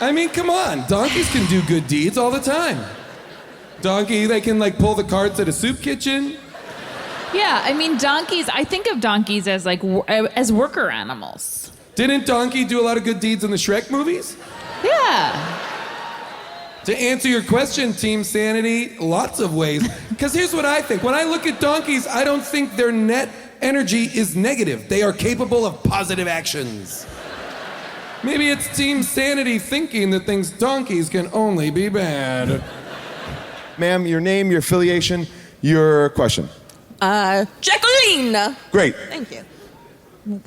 I mean, come on. Donkeys can do good deeds all the time. Donkey, they can like pull the carts at a soup kitchen. Yeah, I mean, donkeys, I think of donkeys as like as worker animals. Didn't Donkey do a lot of good deeds in the Shrek movies? Yeah. To answer your question, Team Sanity, lots of ways. Because here's what I think. When I look at donkeys, I don't think their net energy is negative. They are capable of positive actions. Maybe it's Team Sanity thinking that things donkeys can only be bad. Ma'am, your name, your affiliation, your question. Jacqueline. Great. Thank you.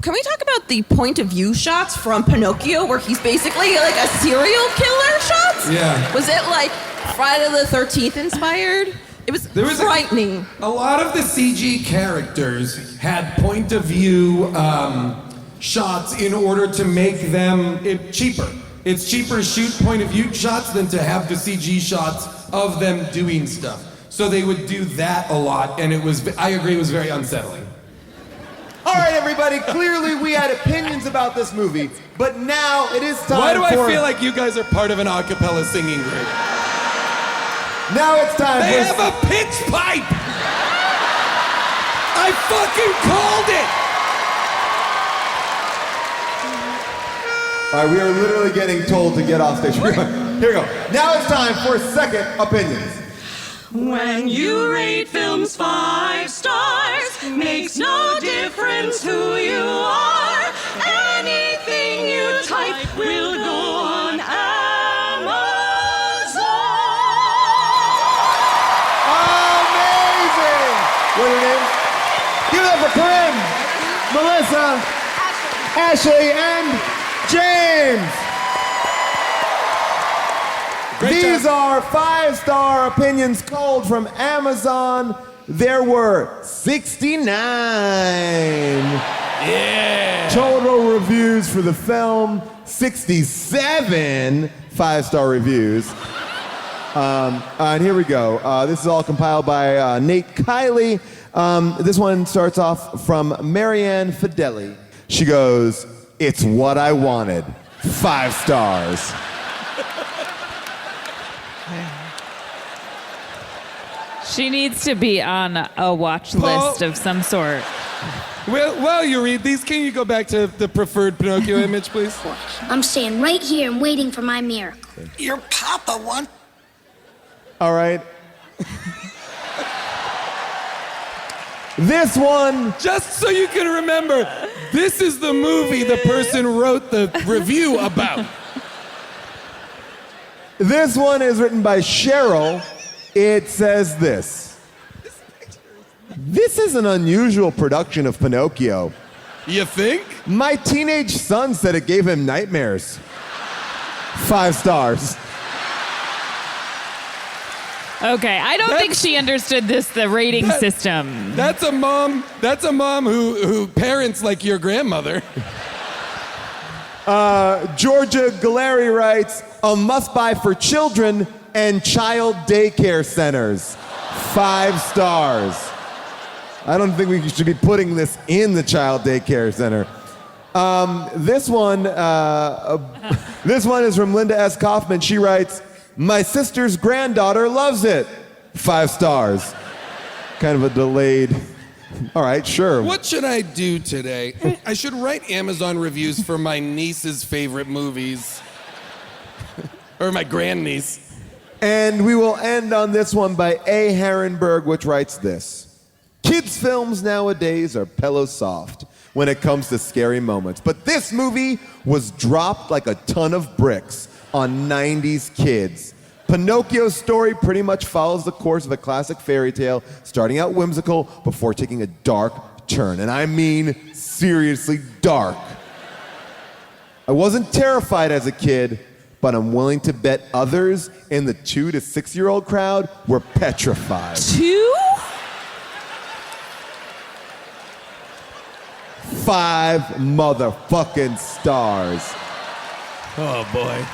Can we talk about the point of view shots from Pinocchio where he's basically like a serial killer shots? Yeah. Was it like Friday the 13th inspired? It was frightening. A lot of the CG characters had point of view shots in order to make them cheaper. It's cheaper to shoot point of view shots than to have the CG shots of them doing stuff. So they would do that a lot, and I agree, it was very unsettling. All right, everybody, clearly we had opinions about this movie, but now it is time Why do I for... feel like you guys are part of an a cappella singing group? Now it's time They for... have a pitch pipe! I fucking called it! All right, we are literally getting told to get off stage. Here we go. Now it's time for second opinions. When you rate films 5 stars, makes no difference who you are. Anything you type will go on Amazon. Amazing! What are your names? Give it up for Corinne, Melissa, Ashley, and James. These are 5-star opinions culled from Amazon. There were 69 total reviews for the film, 67 5-star reviews. And here we go. This is all compiled by Nate Kiley. This one starts off from Marianne Fideli. She goes, "It's what I wanted. 5 stars." She needs to be on a watch list of some sort. Well, while you read these, can you go back to the preferred Pinocchio image, please? I'm staying right here and waiting for my miracle. Your papa wants... All right. This one... Just so you can remember, this is the movie the person wrote the review about. This one is written by Cheryl. It says this. This is an unusual production of Pinocchio. You think? My teenage son said it gave him nightmares. 5 stars. Okay, I don't think she understood the rating system. That's a mom who parents like your grandmother. Georgia Galeri writes, a must-buy for children and child daycare centers. 5 stars. I don't think we should be putting this in the child daycare center. This one is from Linda S. Kaufman. She writes, my sister's granddaughter loves it. 5 stars. Kind of a delayed... All right, sure. What should I do today? I should write Amazon reviews for my niece's favorite movies. Or my grandniece. And we will end on this one by A. Herrenberg, which writes this. Kids' films nowadays are pillow soft when it comes to scary moments. But this movie was dropped like a ton of bricks on 90s kids. Pinocchio's story pretty much follows the course of a classic fairy tale, starting out whimsical before taking a dark turn. And I mean seriously dark. I wasn't terrified as a kid, but I'm willing to bet others in the 2 to 6 year old crowd were petrified. 2? 5 motherfucking stars. Oh boy.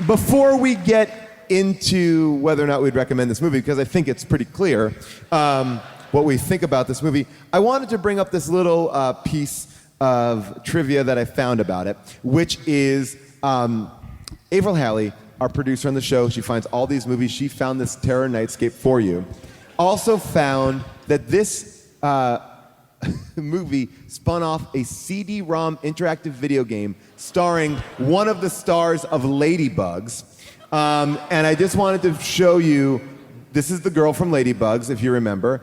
Before we get into whether or not we'd recommend this movie, because I think it's pretty clear what we think about this movie, I wanted to bring up this little piece of trivia that I found about it, which is Avril Halley, our producer on the show, she finds all these movies. She found this Terror Nightscape for you. Also found that this movie spun off a CD-ROM interactive video game starring one of the stars of Ladybugs. And I just wanted to show you, this is the girl from Ladybugs, if you remember.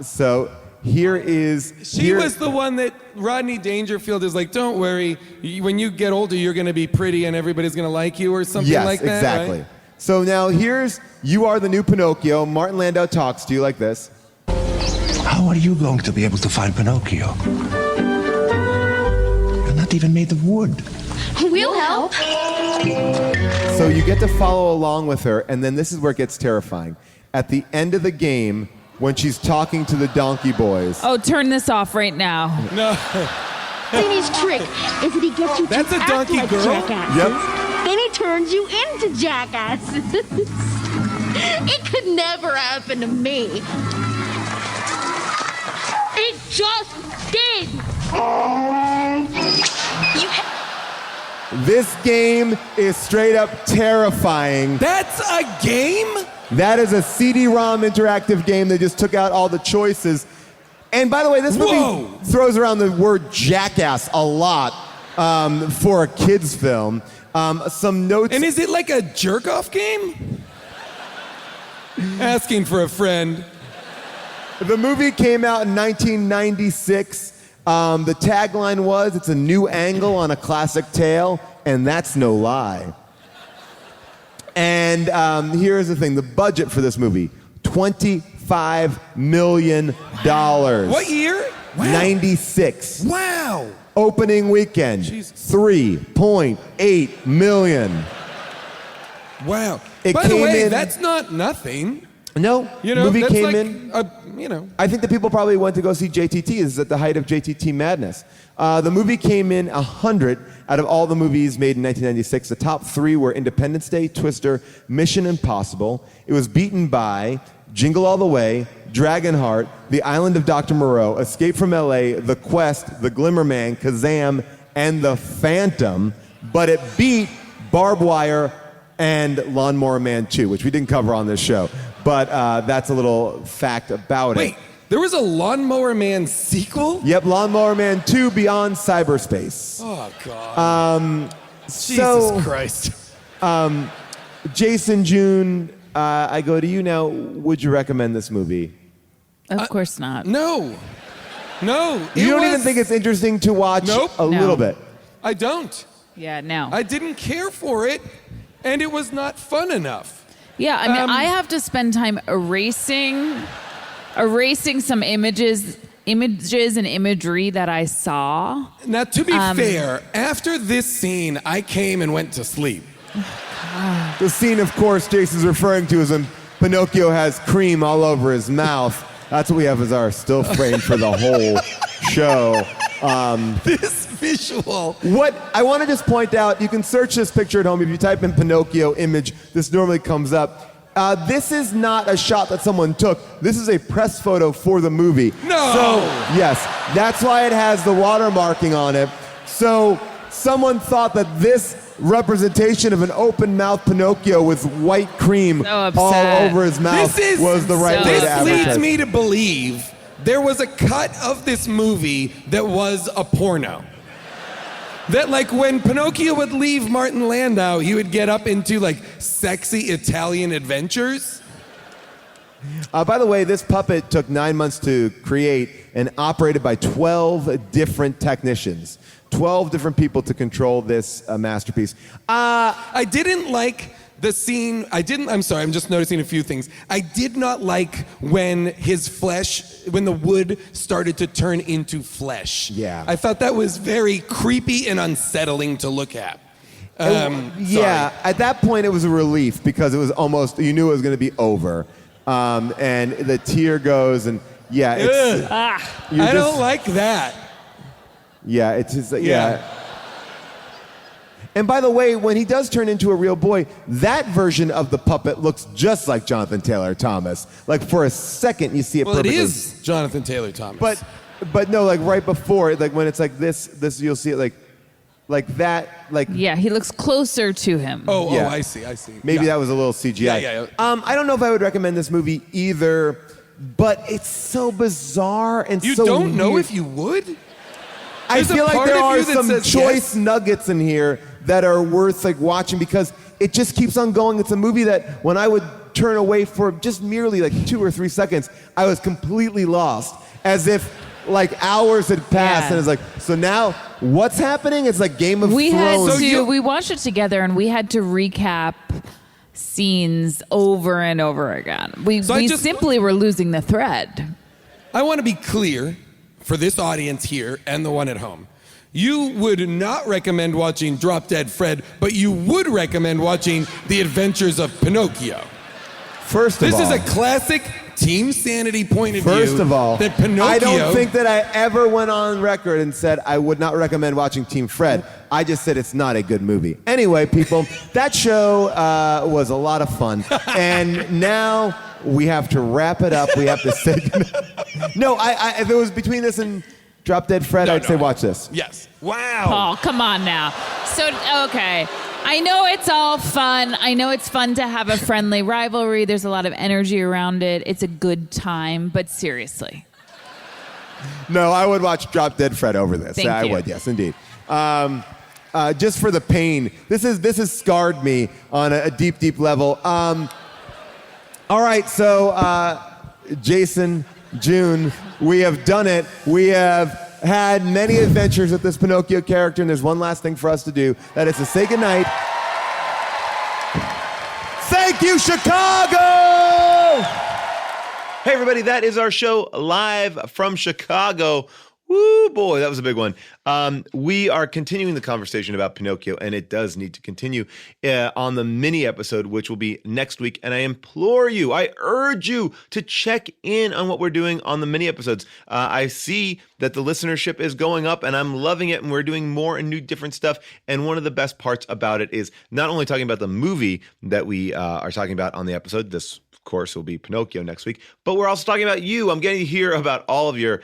So here is... She was the one that Rodney Dangerfield is like, don't worry, when you get older, you're going to be pretty and everybody's going to like you or something like that. Yes, exactly. Right? So now here's, you are the new Pinocchio. Martin Landau talks to you like this. How are you going to be able to find Pinocchio? You're not even made of wood. We'll help. So you get to follow along with her, and then this is where it gets terrifying. At the end of the game, when she's talking to the donkey boys. Oh, turn this off right now. No. Then his trick is that he gets you That's to a act donkey like girl? jackasses. Yep. Then he turns you into jackasses. It could never happen to me. It just did. This game is straight up terrifying. That's a game? That is a CD-ROM interactive game. They just took out all the choices. And by the way, this movie throws around the word jackass a lot for a kid's film. Some notes. And is it like a jerk-off game? Asking for a friend. The movie came out in 1996. The tagline was, it's a new angle on a classic tale, and that's no lie. And here's the thing, the budget for this movie, $25 million. What year? Wow. 96. Wow. Opening weekend, $3.8 million. Wow. It By the came way, in- that's not nothing. No, You know, movie that's came like in. You know. I think the people probably went to go see JTT. This is at the height of JTT madness. The movie came in 100 out of all the movies made in 1996. The top 3 were Independence Day, Twister, Mission Impossible. It was beaten by Jingle All the Way, Dragonheart, The Island of Dr. Moreau, Escape from LA, The Quest, The Glimmer Man, Kazam, and The Phantom. But it beat Barbed Wire and Lawnmower Man 2, which we didn't cover on this show. But that's a little fact about it. Wait, there was a Lawnmower Man sequel? Yep, Lawnmower Man 2 Beyond Cyberspace. Oh, God. Jesus Christ. Jason, June, I go to you now. Would you recommend this movie? Of course not. No. No. You don't even think it's interesting to watch a little bit? I don't. Yeah, no. I didn't care for it, and it was not fun enough. Yeah, I mean, I have to spend time erasing some images and imagery that I saw. Now, to be fair, after this scene, I came and went to sleep. The scene, of course, Jason's referring to is when Pinocchio has cream all over his mouth. That's what we have as our still frame for the whole show. This visual. What I want to just point out, you can search this picture at home. If you type in Pinocchio image, this normally comes up. This is not a shot that someone took. This is a press photo for the movie. No! So, yes, that's why it has the watermarking on it. So, someone thought that this representation of an open-mouthed Pinocchio with white cream all over his mouth was the right way to advertise. This leads me to believe there was a cut of this movie that was a porno. that like when Pinocchio would leave Martin Landau, he would get up into like sexy Italian adventures. By the way, this puppet took 9 months to create and operated by 12 different technicians. 12 different people to control this masterpiece. I didn't like the scene. I'm sorry, I'm just noticing a few things. I did not like when when the wood started to turn into flesh. Yeah. I thought that was very creepy and unsettling to look at. Yeah, at that point it was a relief because it was almost, you knew it was going to be over. And the tear goes and yeah, it's... I don't like that. Yeah, it's just, yeah. And by the way, when he does turn into a real boy, that version of the puppet looks just like Jonathan Taylor Thomas. Like for a second, you see it perfectly. It is Jonathan Taylor Thomas. But no, like right before, like when it's like this you'll see it like that, like. Yeah, he looks closer to him. Oh, Yeah. I see. Maybe that was a little CGI. Yeah. I don't know if I would recommend this movie either, but it's so bizarre and You so don't know weird. if you would? I There's a feel like part there of are you that some says choice yes. nuggets in here that are worth like watching because it just keeps on going. It's a movie that when I would turn away for just merely like 2 or 3 seconds, I was completely lost, as if like hours had passed, and it's like, so now what's happening? It's like Game of Thrones. We watched it together and we had to recap scenes over and over again. We simply were losing the thread. I want to be clear for this audience here and the one at home. You would not recommend watching Drop Dead Fred, but you would recommend watching The Adventures of Pinocchio. First of all, this is a classic Team Sanity point of view. First of all, that Pinocchio. I don't think that I ever went on record and said I would not recommend watching Team Fred. I just said it's not a good movie. Anyway, people, that show was a lot of fun. And now we have to wrap it up. We have to say no, if it was between this and Drop Dead Fred, I'd say watch this. Yes. Wow. Paul, come on now. So, okay. I know it's all fun. I know it's fun to have a friendly rivalry. There's a lot of energy around it. It's a good time, but seriously. No, I would watch Drop Dead Fred over this. Thank I you. would, yes, indeed. Just for the pain. This has scarred me on a deep, deep level. All right, so Jason, June, we have done it. We have had many adventures with this Pinocchio character, and there's one last thing for us to do. That is to say goodnight. Thank you, Chicago! Hey, everybody, that is our show live from Chicago. Woo, boy, that was a big one. We are continuing the conversation about Pinocchio, and it does need to continue on the mini episode, which will be next week. And I implore you, I urge you to check in on what we're doing on the mini episodes. I see that the listenership is going up, and I'm loving it, and we're doing more and new different stuff. And one of the best parts about it is not only talking about the movie that we are talking about on the episode, this of course, will be Pinocchio next week. But we're also talking about you. I'm getting to hear about all of your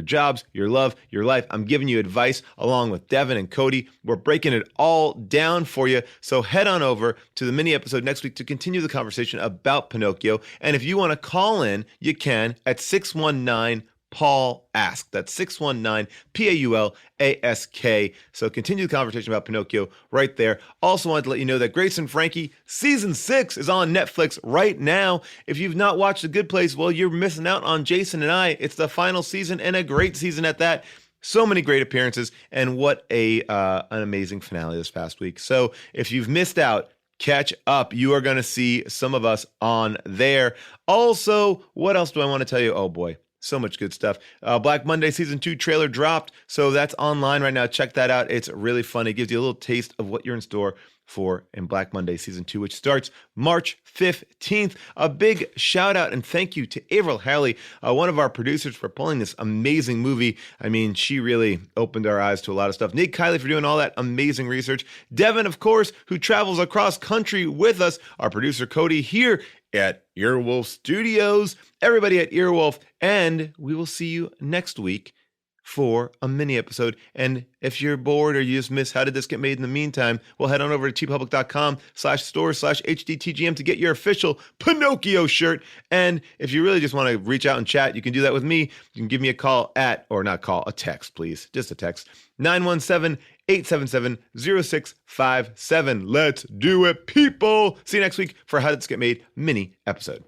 jobs, your love, your life. I'm giving you advice along with Devin and Cody. We're breaking it all down for you. So head on over to the mini episode next week to continue the conversation about Pinocchio. And if you want to call in, you can at 619 Paul Ask. That's 619-PAUL-ASK. So continue the conversation about Pinocchio right there. Also wanted to let you know that Grace and Frankie Season 6 is on Netflix right now. If you've not watched The Good Place, well, you're missing out on Jason and I. It's the final season and a great season at that. So many great appearances, and what an amazing finale this past week. So if you've missed out, catch up. You are going to see some of us on there. Also, what else do I want to tell you? Oh boy. So much good stuff. Black Monday Season 2 trailer dropped, so that's online right now. Check that out. It's really fun. It gives you a little taste of what you're in store for in Black Monday Season 2, which starts March 15th. A big shout out and thank you to Avril Halley, one of our producers, for pulling this amazing movie. I mean, she really opened our eyes to a lot of stuff. Nick Kiley for doing all that amazing research. Devin, of course, who travels across country with us. Our producer, Cody, here at Earwolf Studios. Everybody at Earwolf. And we will see you next week for a mini episode. And if you're bored or you just miss How Did This Get Made in the meantime, well, head on over to tpublic.com/store/HDTGM to get your official Pinocchio shirt. And if you really just want to reach out and chat, you can do that with me. You can give me a call a text, please. Just a text. 917-877-0657. Let's do it, people. See you next week for How Did This Get Made mini episode.